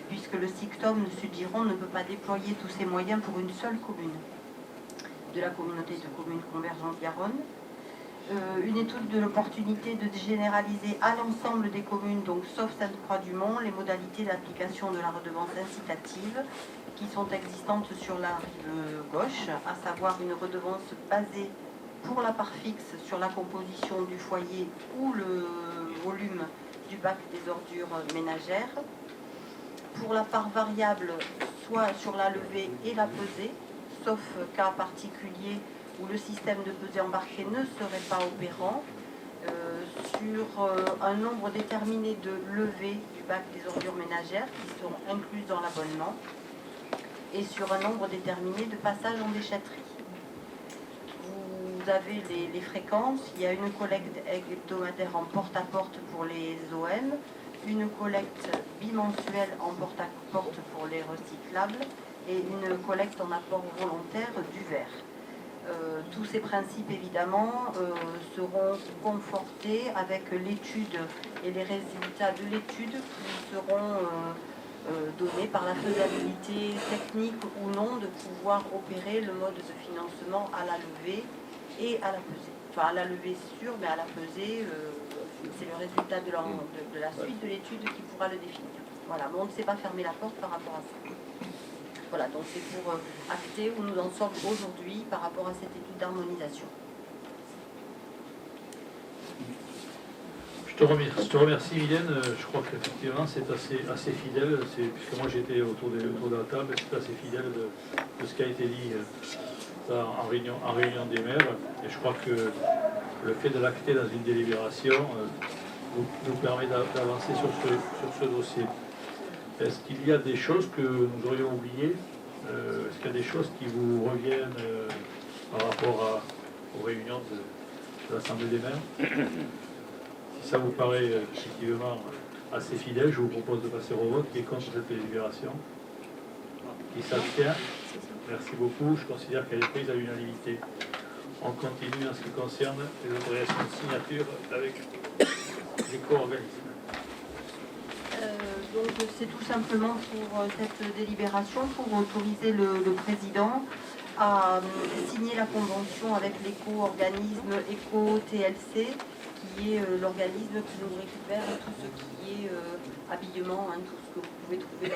puisque le SICTOM de Sud-Gironde ne peut pas déployer tous ses moyens pour une seule commune de la communauté de communes Convergence Garonne. Une étude de l'opportunité de généraliser à l'ensemble des communes, donc sauf Sainte-Croix-du-Mont, les modalités d'application de la redevance incitative qui sont existantes sur la rive gauche, à savoir une redevance basée pour la part fixe sur la composition du foyer ou le volume du bac des ordures ménagères. Pour la part variable, soit sur la levée et la pesée, sauf cas particulier où le système de pesée embarqué ne serait pas opérant, sur un nombre déterminé de levées du bac des ordures ménagères qui seront incluses dans l'abonnement, et sur un nombre déterminé de passages en déchetterie. Vous avez les fréquences, il y a une collecte hebdomadaire en porte-à-porte pour les OM, une collecte bimensuelle en porte-à-porte pour les recyclables et une collecte en apport volontaire du verre. Tous ces principes, évidemment, seront confortés avec l'étude et les résultats de l'étude qui seront donnés par la faisabilité technique ou non de pouvoir opérer le mode de financement à la levée et à la pesée. Enfin, à la levée sûre, mais à la pesée, c'est le résultat de la suite de l'étude qui pourra le définir. Voilà, mais on ne s'est pas fermé la porte par rapport à ça. Voilà, donc c'est pour acter où nous en sommes aujourd'hui par rapport à cette étude d'harmonisation. Je te remercie, Mylène. Je crois qu'effectivement c'est assez fidèle, puisque moi j'étais autour de la table, c'est assez fidèle de ce qui a été dit en réunion des maires. Et je crois que le fait de l'acter dans une délibération nous permet d'avancer sur ce dossier. Est-ce qu'il y a des choses que nous aurions oubliées? Est-ce qu'il y a des choses qui vous reviennent par rapport aux réunions de l'Assemblée des maires? Si ça vous paraît effectivement assez fidèle, je vous propose de passer au vote. Qui est contre cette délibération? Qui s'abstient? Merci beaucoup. Je considère qu'elle est prise à l'unanimité. On continue en ce qui concerne les autorisations de signature avec les co-organismes. Donc c'est tout simplement pour cette délibération, pour autoriser le président à signer la convention avec l'éco-organisme ECO-TLC, qui est l'organisme qui nous récupère tout ce qui est habillement, tout ce que vous pouvez trouver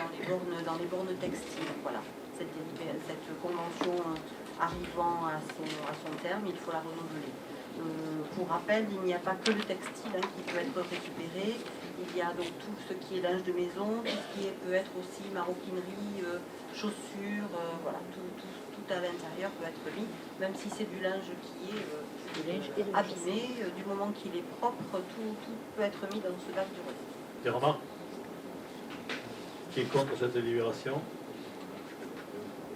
dans les bornes textiles. Voilà, cette convention arrivant à son terme, il faut la renouveler. Pour rappel, il n'y a pas que le textile qui peut être récupéré, il y a donc tout ce qui est linge de maison, tout ce qui peut être aussi maroquinerie, chaussures, voilà, tout à l'intérieur peut être mis, même si c'est du linge qui est abîmé, du moment qu'il est propre, tout peut être mis dans ce bac de recyclage. Des remarques? Qui est contre cette délibération?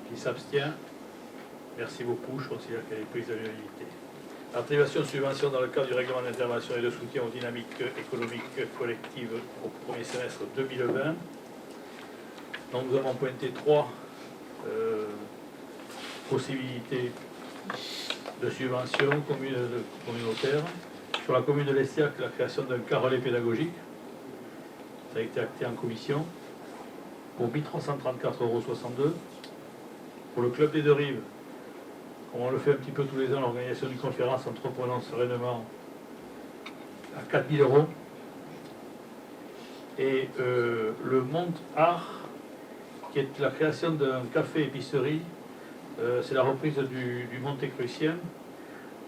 Qui s'abstient? Merci beaucoup, je considère qu'elle est prise à l'unanimité. Attribution de subventions dans le cadre du règlement d'intervention et de soutien aux dynamiques économiques collectives au premier semestre 2020. Donc nous avons pointé 3 possibilités de subventions communautaires. Sur la commune de l'Estiac, la création d'un carrelet pédagogique. Ça a été acté en commission pour 1 334,62 €. Pour le club des Deux Rives, comme on le fait un petit peu tous les ans, l'organisation d'une conférence entreprenant sereinement à 4 000 €. Et le Monde Art, qui est la création d'un café-épicerie, c'est la reprise du Monte Crucien.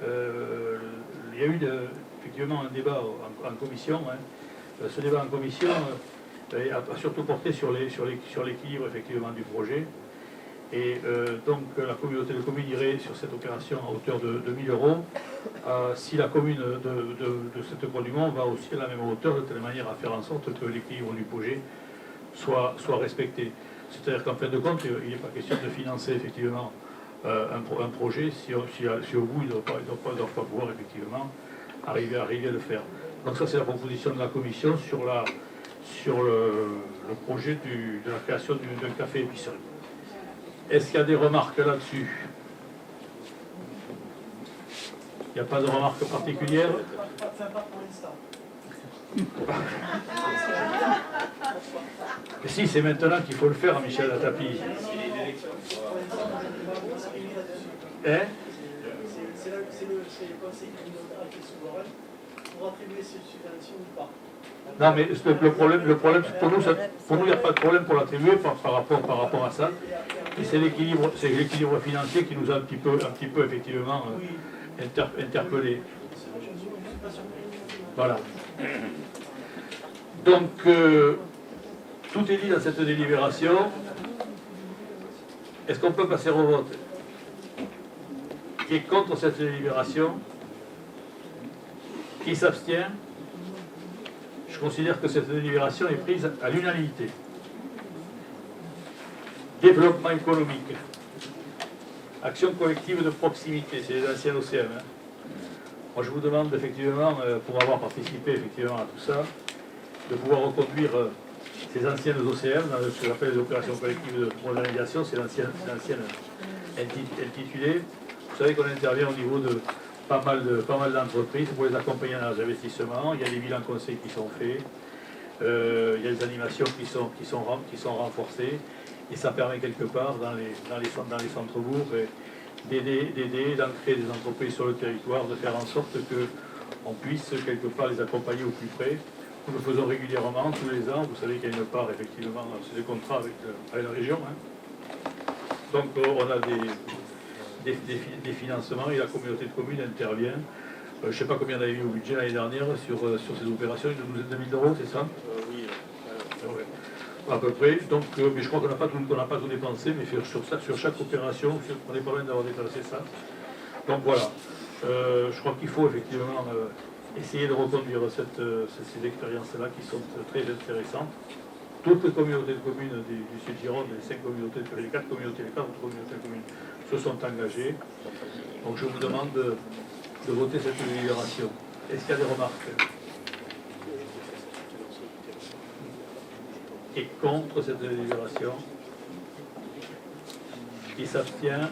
Il y a eu effectivement un débat en commission. Ce débat en commission a surtout porté sur l'équilibre effectivement du projet. Et donc la communauté de communes irait sur cette opération à hauteur de 1 000 €. Si la commune de cette Croix du Mont va aussi à la même hauteur, de telle manière à faire en sorte que l'équilibre du projet soit respecté. C'est-à-dire qu'en fin de compte, il n'est pas question de financer effectivement un projet si au bout, ils ne doivent pas pouvoir effectivement arriver à le faire. Donc ça, c'est la proposition de la commission sur le projet de la création d'un café-épicerie. Est-ce qu'il y a des remarques là-dessus? Il n'y a pas de remarques particulières? Mais si, c'est maintenant qu'il faut le faire, Michel Atapi. Hein? C'est le conseil communautaire qui est souverain pour attribuer ces subventions ou pas. Non, mais le problème pour nous, il n'y a pas de problème pour l'attribuer par rapport à ça. Et c'est l'équilibre financier qui nous a un petit peu effectivement interpellés. Voilà. Donc, tout est dit dans cette délibération. Est-ce qu'on peut passer au vote? Qui est contre cette délibération? Qui s'abstient? Je considère que cette délibération est prise à l'unanimité. Développement économique. Action collective de proximité, c'est les anciens OCM. Moi, je vous demande effectivement, pour avoir participé effectivement à tout ça, de pouvoir reconduire ces anciennes OCM dans ce que j'appelle les opérations collectives de modernisation, c'est l'ancienne intitulée. Vous savez qu'on intervient au niveau de pas mal d'entreprises pour les accompagner dans les investissements. Il y a des bilans conseils qui sont faits, il y a des animations qui sont renforcées, et ça permet quelque part dans les centres-bourgs d'aider, d'ancrer des entreprises sur le territoire, de faire en sorte qu'on puisse quelque part les accompagner au plus près. Nous le faisons régulièrement, tous les ans. Vous savez qu'il y a une part, effectivement, c'est des contrats avec la région. Donc on a des financements et la communauté de communes intervient. Je ne sais pas combien on avait mis au budget l'année dernière sur ces opérations, une douzaine de mille €, c'est ça? Oui. Ouais. À peu près. Donc, mais je crois qu'on n'a pas tout dépensé, mais sur chaque opération, on est pas loin d'avoir dépassé ça. Donc voilà. Je crois qu'il faut effectivement essayer de reconduire ces expériences-là qui sont très intéressantes. Toutes les communautés de communes du Sud-Gironde, les 4 communautés de communes se sont engagées. Donc je vous demande de voter cette délibération. Est-ce qu'il y a des remarques? Qui est contre cette délibération? Qui s'abstient?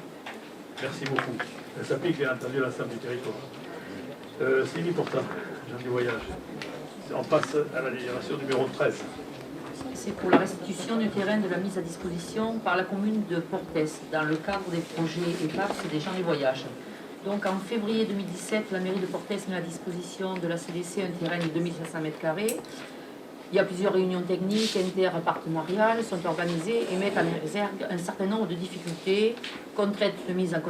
Merci beaucoup. Elle s'applique bien entendu à l'ensemble du territoire. Sylvie Porta, Jean du Voyage. On passe à la délibération numéro 13. C'est pour la restitution du terrain de la mise à disposition par la commune de Portes dans le cadre des projets EPAPS des gens du voyage. Donc en février 2017, la mairie de Portes met à disposition de la CDC un terrain de 2500 m². Il y a plusieurs réunions techniques, interpartenariales, sont organisées et mettent en réserve un certain nombre de difficultés, contraintes de mise en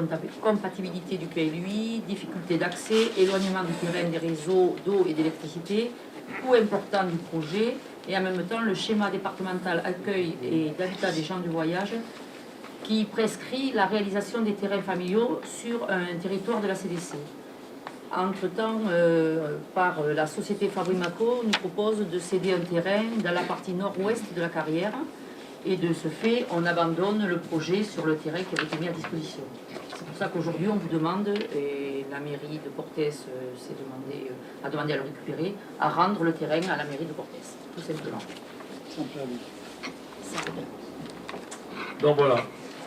compatibilité du PLUI, difficultés d'accès, éloignement du terrain des réseaux d'eau et d'électricité, coût important du projet, et en même temps le schéma départemental accueil et d'habitat des gens du voyage qui prescrit la réalisation des terrains familiaux sur un territoire de la CDC. Entre-temps, par la société Fabrimaco, nous propose de céder un terrain dans la partie nord-ouest de la carrière, et de ce fait, on abandonne le projet sur le terrain qui avait été mis à disposition. C'est pour ça qu'aujourd'hui, on vous demande, et la mairie de Portès a demandé à le récupérer, à rendre le terrain à la mairie de Portès, tout simplement. Sans permis. Donc voilà,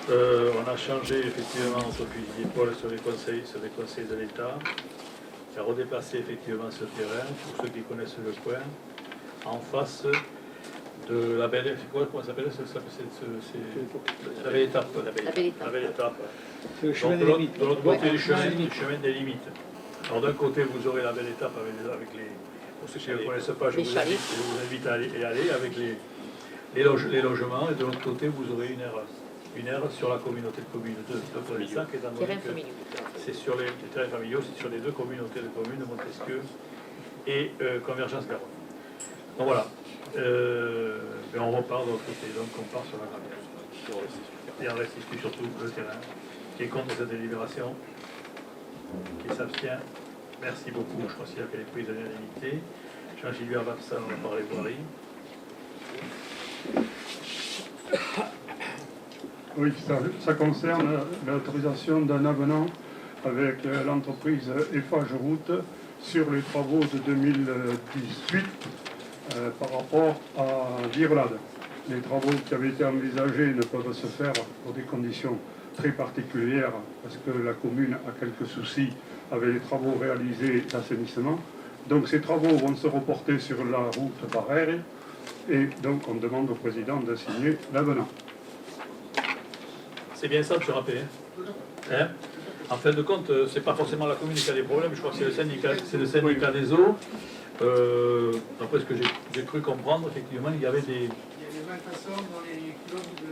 on a changé effectivement notre fusil d'épaule sur les conseils de l'État. On a redéplacé effectivement ce terrain, pour ceux qui connaissent le coin, en face de la belle, comment ça s'appelle la belle étape. La belle étape. C'est le chemin Donc, des limites. de l'autre côté du chemin des limites. Alors d'un côté vous aurez la belle étape avec les. Pour ceux qui ne connaissent pas, je vous invite à y aller avec les logements, et de l'autre côté vous aurez une aire sur la communauté de communes de Montesquieu, qui est dans c'est sur les terrains familiaux, c'est sur les deux communautés de communes de Montesquieu et Convergence Garonne. Donc voilà. Et on repart de l'autre côté, donc on part sur la gravière. Et on restitue surtout le terrain. Qui est contre cette délibération, qui s'abstient. Merci beaucoup. Je considère qu'elle est prise à l'unanimité. Jean-Gilbert Vapsa, on va parler voirie. Oui, ça concerne l'autorisation d'un avenant avec l'entreprise Eiffage Route sur les travaux de 2018 par rapport à Virelade. Les travaux qui avaient été envisagés ne peuvent se faire pour des conditions très particulières parce que la commune a quelques soucis avec les travaux réalisés d'assainissement. Donc ces travaux vont se reporter sur la route Barrère et donc on demande au président de signer l'avenant. C'est bien ça, M. Rappé. Hein? En fin de compte, c'est pas forcément la commune qui a des problèmes, je crois que c'est le syndicat des eaux. D'après ce que j'ai cru comprendre, effectivement, il y avait des. Il y a des malfaçons dans les kilomètres de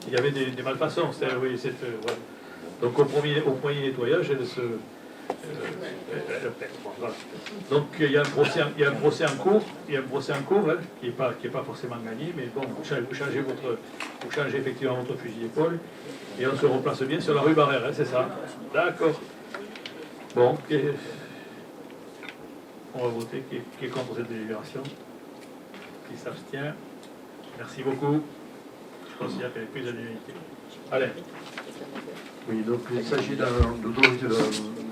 il y avait des malfaçons, oui, ouais. Donc au premier nettoyage, elle se. Voilà. Donc il y a un procès en cours, hein, qui est pas forcément gagné, mais bon, vous changez effectivement votre fusil d'épaule et on se replace bien sur la rue Barrère, hein, c'est ça. D'accord. Bon, on va voter qui est contre cette délibération, qui s'abstient. Merci beaucoup. Je considère qu'elle est prise à l'unanimité. Allez. Oui, donc il s'agit d'autoriser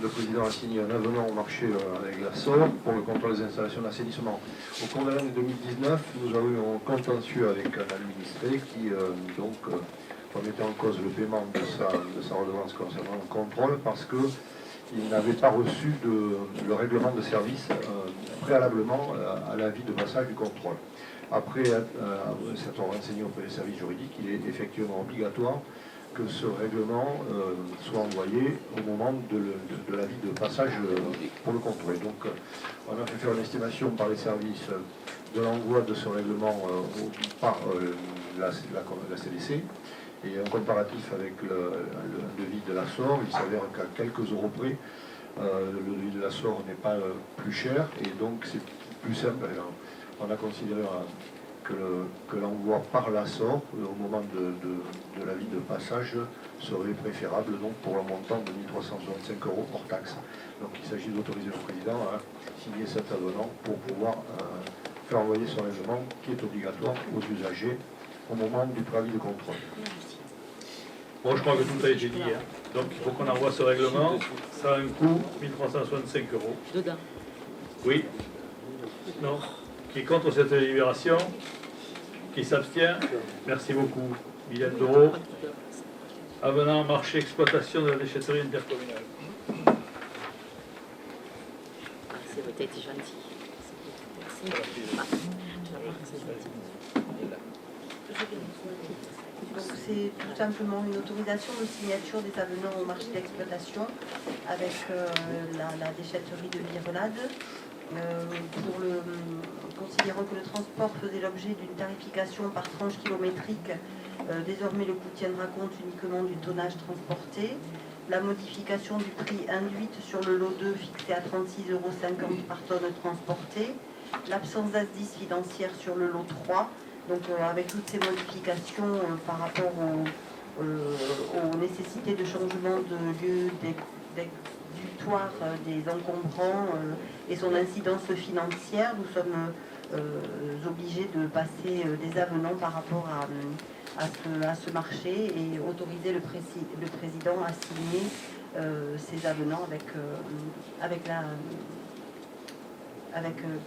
le président à signer un avenant au marché avec la SOR pour le contrôle des installations d'assainissement. Au cours de l'année 2019, nous avons eu un contentieux avec un administré qui remettait en cause le paiement de sa redevance concernant le contrôle parce qu'il n'avait pas reçu le règlement de service préalablement à l'avis de passage du contrôle. Après s'être renseigné auprès des services juridiques, il est effectivement obligatoire que ce règlement soit envoyé au moment de l'avis de passage pour le contrôle. Donc on a fait faire une estimation par les services de l'envoi de ce règlement par la CDC et un comparatif avec le devis de la SOR. Il s'avère qu'à quelques euros près, le devis de la SOR n'est pas plus cher et donc c'est plus simple. On a considéré que l'envoi par la SOR au moment de l'avis de passage serait préférable donc pour un montant de 1 365 € hors taxe. Donc il s'agit d'autoriser le président à signer cet avenant pour pouvoir faire envoyer ce règlement qui est obligatoire aux usagers au moment du préavis de contrôle. Bon, je crois que tout a été dit. Hein. Donc il faut qu'on envoie ce règlement. Ça a un coût, 1 365 €. Dedans. Oui. Non. Qui est contre cette délibération? Qui s'abstient? Merci beaucoup. Millions d'euros. Avenant marché exploitation de la déchetterie intercommunale. C'est votre été gentil. Merci. Donc c'est tout simplement une autorisation de signature des avenants au marché d'exploitation avec la déchetterie de Virelade. Considérant que le transport faisait l'objet d'une tarification par tranche kilométrique, désormais le coût tiendra compte uniquement du tonnage transporté. La modification du prix induite sur le lot 2 fixé à 36,50 € par tonne transportée. L'absence d'ASDIS financière sur le lot 3. Donc avec toutes ces modifications par rapport aux nécessités de changement de lieu d'exutoire des encombrants et son incidence financière, nous sommes obligés de passer des avenants par rapport à ce marché et autoriser le président à signer ces avenants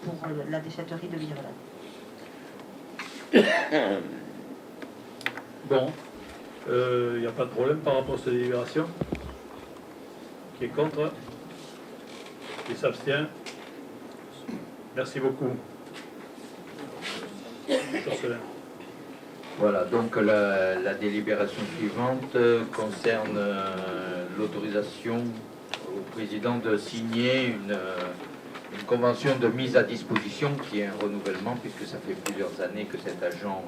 pour la déchetterie de Virelade. Bon, il n'y a pas de problème par rapport à cette délibération. Qui est contre? Qui s'abstient? Merci beaucoup. Jocelyn. Voilà, donc la délibération suivante concerne l'autorisation au président de signer une convention de mise à disposition qui est un renouvellement puisque ça fait plusieurs années que cet agent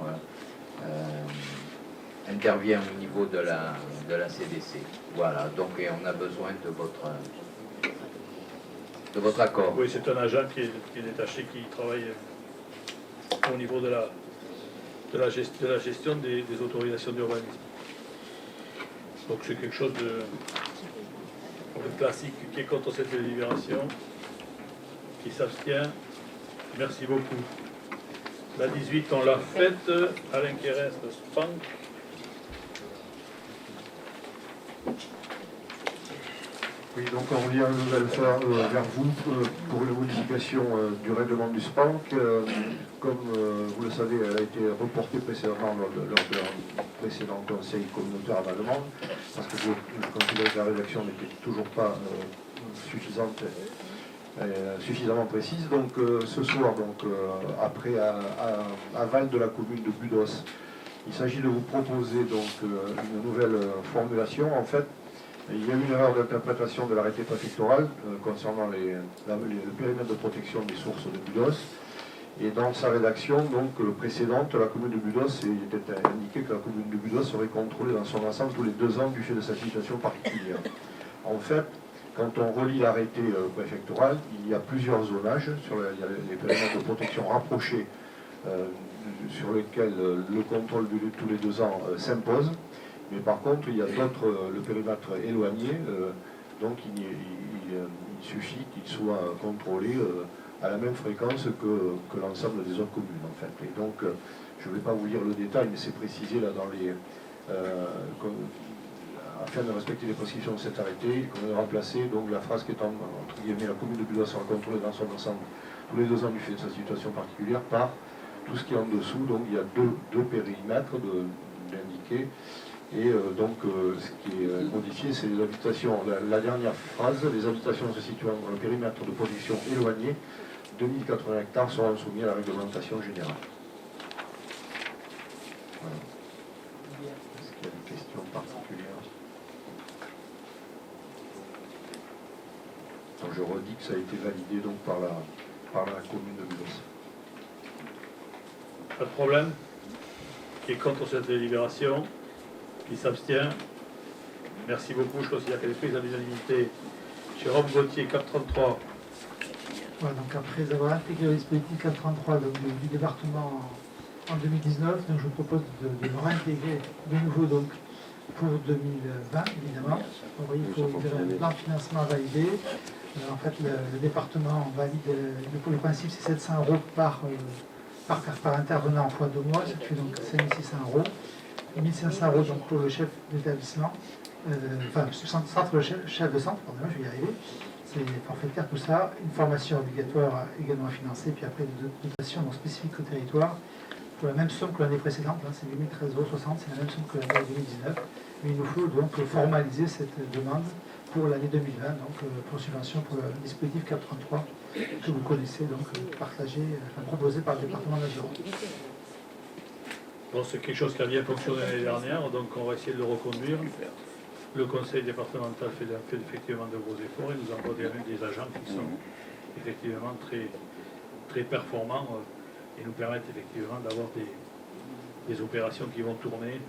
intervient au niveau de la CDC. Voilà, donc et on a besoin de votre accord. Oui, c'est un agent qui est détaché, qui travaille au niveau de la gestion des autorisations d'urbanisme. Donc c'est quelque chose de classique. Qui est contre cette délibération? Qui s'abstient? Merci beaucoup. La 18, on l'a faite. Alain Kérès de Spank. Oui, donc on revient une nouvelle fois vers vous pour une modification du règlement du SPANC. Comme vous le savez, elle a été reportée précédemment lors de précédent conseil communautaire à ma demande, parce que je considère que la rédaction n'était toujours pas suffisamment précise. Donc ce soir, après aval de la commune de Budos, il s'agit de vous proposer donc une nouvelle formulation. En fait, il y a eu une erreur d'interprétation de l'arrêté préfectoral concernant le périmètre de protection des sources de Budos. Et dans sa rédaction, donc précédente, la commune de Budos, il était indiqué que la commune de Budos serait contrôlée dans son ensemble tous les 2 ans du fait de sa situation particulière. En fait, quand on relit l'arrêté préfectoral, il y a plusieurs zonages, il y a les périmètres de protection rapprochés sur lesquels le contrôle tous les 2 ans s'impose. Mais par contre, il y a d'autres, le périmètre éloigné, donc il suffit qu'il soit contrôlé à la même fréquence que l'ensemble des autres communes, en fait. Et donc, je ne vais pas vous lire le détail, mais c'est précisé là dans les... afin de respecter les prescriptions de cet arrêté, on a remplacé donc la phrase qui est entre guillemets la commune de Budos sera contrôlée dans son ensemble tous les 2 ans du fait de sa situation particulière par tout ce qui est en dessous. Donc il y a deux périmètres d'indiquer. Et ce qui est modifié, c'est les habitations. La dernière phrase, les habitations se situant dans le périmètre de production éloigné, 2080 hectares seront soumis à la réglementation générale. Voilà. Est-ce qu'il y a des questions particulières? Donc, je redis que ça a été validé donc, par la commune de Budos. Pas de problème? Qui est contre cette délibération? Qui s'abstient? Merci beaucoup. Je considère qu'elle est prise à l'unanimité. Jérôme Gauthier, 433. Voilà, donc après avoir intégré le dispositif 433 du département en 2019, donc je vous propose de le réintégrer de nouveau donc, pour 2020, évidemment. Vous voyez, il faut un plan de financement validé. En fait, le département valide, le principe c'est 700 € par intervenant fois 2 mois, ce qui fait donc 5600 €. 1500 € donc pour le chef d'établissement, centre, le chef de centre, pardon, je vais y arriver, c'est forfaitaire tout ça, une formation obligatoire également financée, puis après des dotations spécifiques au territoire, pour la même somme que l'année précédente, hein, c'est 2013,60 €, c'est la même somme que l'année 2019, mais il nous faut donc formaliser cette demande pour l'année 2020, donc pour subvention pour le dispositif 433, que vous connaissez, donc proposé par le département de la Gironde. Bon, c'est quelque chose qui a bien fonctionné l'année dernière, donc on va essayer de le reconduire. Le conseil départemental fait effectivement de gros efforts et nous envoie des agents qui sont effectivement très, très performants et nous permettent effectivement d'avoir des opérations qui vont tourner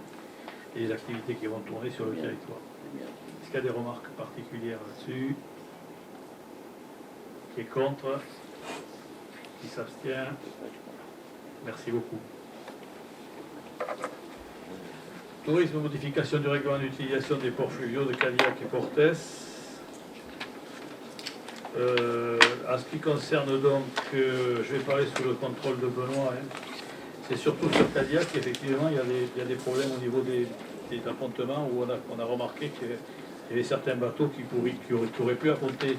et des activités qui vont tourner sur le territoire. Est-ce qu'il y a des remarques particulières là-dessus? Qui est contre? Qui s'abstient? Merci beaucoup. Tourisme, modification du règlement d'utilisation des ports fluviaux de Cadillac et Portes. En ce qui concerne donc, je vais parler sous le contrôle de Benoît, hein. C'est surtout sur Cadillac qu'effectivement il y a des problèmes au niveau des appontements où on a remarqué que il y avait certains bateaux qui auraient pu apporter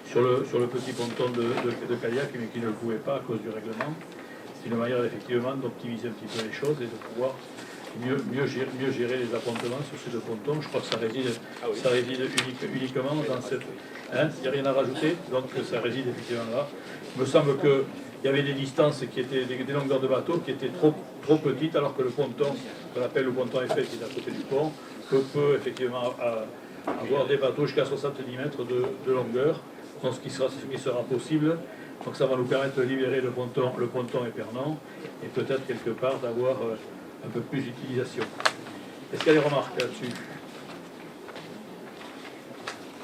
sur le petit ponton de Cadillac, mais qui ne le pouvaient pas à cause du règlement. C'est une manière effectivement d'optimiser un petit peu les choses et de pouvoir mieux gérer les appontements sur ces deux pontons. Je crois que ça réside uniquement dans cette... Hein, il n'y a rien à rajouter, donc ça réside effectivement là. Il me semble qu'il y avait des distances qui étaient des longueurs de bateau qui étaient trop petites, alors que le ponton, qu'on appelle le ponton Eiffel, qui est à côté du pont, peut effectivement avoir des bateaux jusqu'à 70 mètres de longueur, donc ce qui sera possible. Donc ça va nous permettre de libérer le ponton épernon et peut-être quelque part d'avoir un peu plus d'utilisation. Est-ce qu'il y a des remarques là-dessus?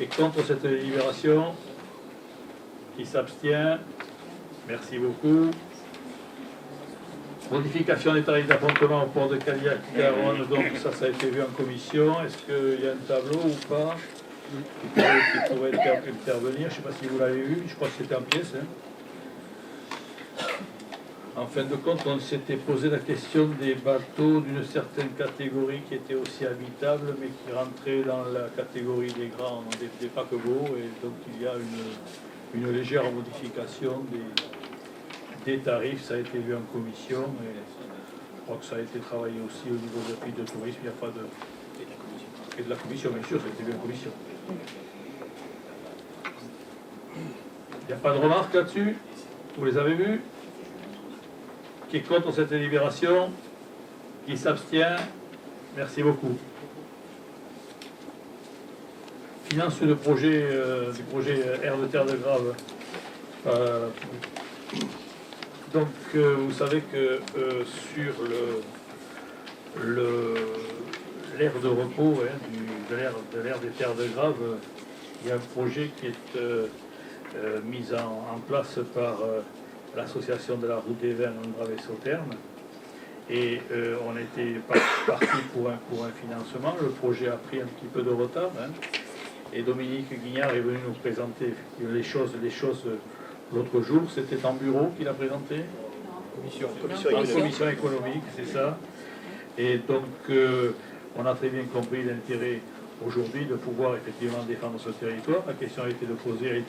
Et contre cette libération? Qui s'abstient? Merci beaucoup. Modification des tarifs d'appontement au port de Cadillac-Garonne, donc ça a été vu en commission. Est-ce qu'il y a un tableau ou pas qui pourrait intervenir? Je ne sais pas si vous l'avez vu, je crois que c'était en pièces. Hein. En fin de compte, on s'était posé la question des bateaux d'une certaine catégorie qui étaient aussi habitables, mais qui rentraient dans la catégorie des grands, des paquebots, et donc il y a une légère modification des tarifs. Ça a été vu en commission, et je crois que ça a été travaillé aussi au niveau de l'office de tourisme. Il n'y a pas de... Et de la commission, bien sûr, ça a été vu en commission. Il n'y a pas de remarques là-dessus? Vous les avez vus? Qui est contre cette délibération? Qui s'abstient? Merci beaucoup. Finance du projet Air de Terre de Grave. Donc, vous savez que sur l'aire de repos de l'aire des Terres de Grave, il y a un projet qui est mis en place par l'association de la route des vins Gravé-Sauterne, et on était parti pour un financement. Le projet a pris un petit peu de retard, hein, et Dominique Guignard est venu nous présenter les choses l'autre jour. C'était en bureau qu'il a présenté, commission économique, c'est ça. Et donc on a très bien compris l'intérêt aujourd'hui de pouvoir effectivement défendre ce territoire. La question a été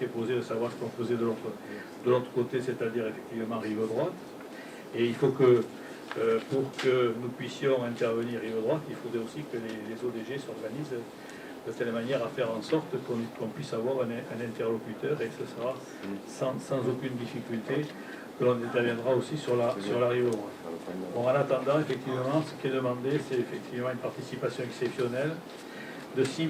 posée de savoir ce qu'on faisait de l'autre côté, c'est-à-dire effectivement rive droite. Et il faut que, pour que nous puissions intervenir rive droite, il faudrait aussi que les ODG s'organisent de telle manière à faire en sorte qu'on puisse avoir un interlocuteur, et ce sera sans aucune difficulté que l'on interviendra aussi sur la rive droite. Bon, en attendant, effectivement, ce qui est demandé, c'est effectivement une participation exceptionnelle de 6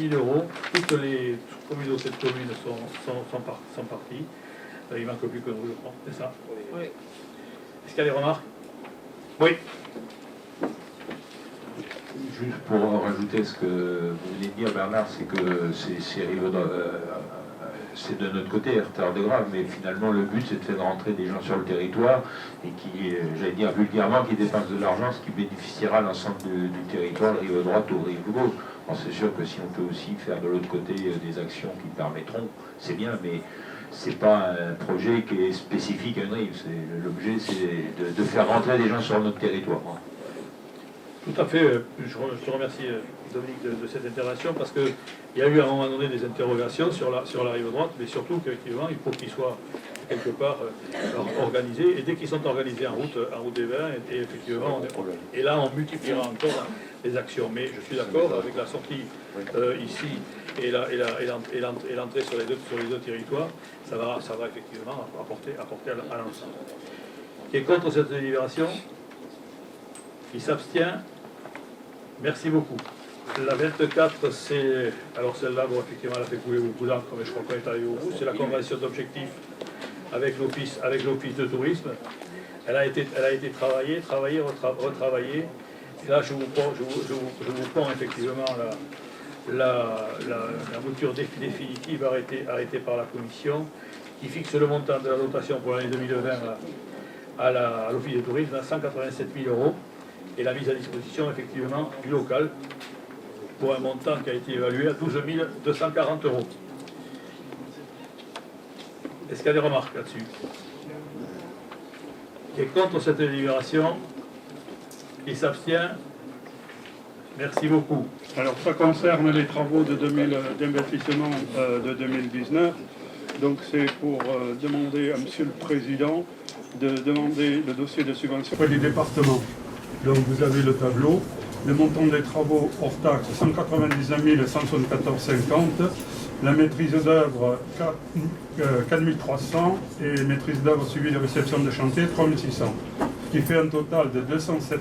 000 euros. Toutes les communautés de communes sont parties. Il ne manque plus que nous, je crois. C'est ça? Oui. Est-ce qu'il y a des remarques? Oui. Juste pour rajouter ce que vous venez de dire, Bernard, c'est que c'est de notre côté, Terre de Grave, mais finalement le but c'est de faire rentrer des gens sur le territoire et qui, j'allais dire vulgairement, qui dépensent de l'argent, ce qui bénéficiera à l'ensemble du territoire, rive droite ou rive gauche. Bon, c'est sûr que si on peut aussi faire de l'autre côté des actions qui permettront, c'est bien, mais c'est pas un projet qui est spécifique à une rive. L'objet c'est de faire rentrer des gens sur notre territoire. Tout à fait. Je te remercie, Dominique, de cette intervention, parce qu'il y a eu à un moment donné des interrogations sur la rive droite, mais surtout qu'effectivement, il faut qu'ils soient quelque part organisés. Et dès qu'ils sont organisés en route des vins, et effectivement, et là, on multipliera encore les actions. Mais je suis d'accord avec la sortie ici et l'entrée sur les deux territoires, ça va effectivement apporter à l'ensemble. Qui est contre cette délibération? Qui s'abstient? Merci beaucoup. La 24, c'est... Alors celle-là, bon, effectivement, elle a fait couler beaucoup d'encre, mais je crois qu'on est arrivé au bout. C'est la convention d'objectifs avec l'office de tourisme. Elle a été travaillée, retravaillée. Et là, je vous prends effectivement la mouture définitive arrêtée par la commission, qui fixe le montant de la dotation pour l'année 2020 à l'office de tourisme à 187 000 euros. Et la mise à disposition effectivement du local pour un montant qui a été évalué à 12 240 euros. Est-ce qu'il y a des remarques là-dessus? Qui est contre cette délibération? Qui s'abstient? Merci beaucoup. Alors, ça concerne les travaux d'investissement de 2019. Donc, c'est pour demander à Monsieur le Président de demander le dossier de subvention auprès du département. Donc, vous avez le tableau. Le montant des travaux hors taxe, 199 174,50. La maîtrise d'œuvre, 4300. Et maîtrise d'œuvre suivie de réception de chantier, 3600. Ce qui fait un total de 207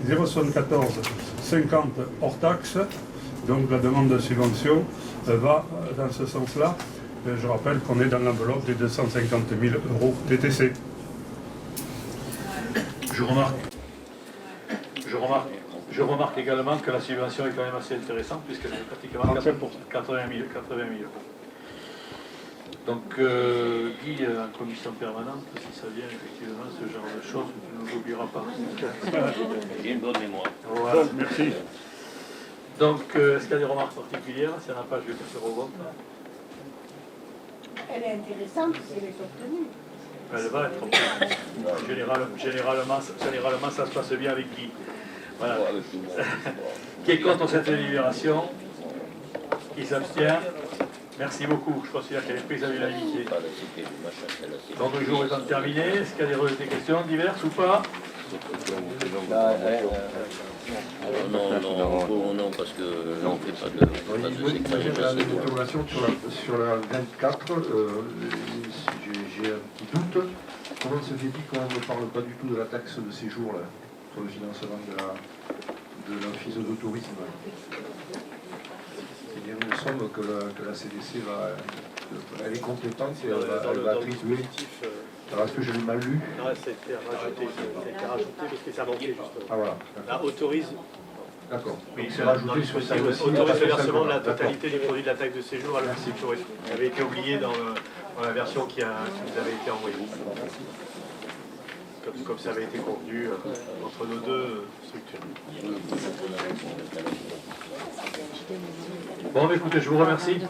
074,50 hors taxe. Donc la demande de subvention va dans ce sens-là. Je rappelle qu'on est dans l'enveloppe des 250 000 € TTC. Je remarque également que la subvention est quand même assez intéressante puisqu'elle est pratiquement 80 000 €. Donc, Guy, en commission permanente, si ça vient effectivement ce genre de choses, tu ne nous oublieras pas. J'ai une bonne mémoire. Voilà. Bon, merci. Donc, est-ce qu'il y a des remarques particulières? S'il n'y en a pas, je vais passer au vote. Elle est intéressante si elle est obtenue. Elle va être obtenue. Généralement, ça se passe bien avec Guy. Voilà. Qui est contre cette délibération? Qui s'abstient? Merci beaucoup. Je considère qu'elle est prise à l'unanimité. L'ordre du jour étant terminé, est-ce qu'il y a des questions diverses ou pas? Non, parce que on ne fait pas de secteur. L'interrogation sur la 24, j'ai un petit doute. Comment se fait-il qu'on ne parle pas du tout de la taxe de séjour là, sur le financement de l'office de tourisme? Il me semble que la CDC elle est compétente et elle va attribuer. Alors est-ce que je l'ai mal lu? Non, ça a été rajouté parce que ça manquait justement. Ah voilà. Là, autorise. D'accord. Oui, c'est rajouté sur ça aussi. Autorise le versement de la totalité des produits de la taxe de séjour à l'office du tourisme. Ça avait été oublié dans la version qui nous avait été envoyée. Comme ça avait été convenu entre nos deux structures. Bon, écoutez, je vous remercie.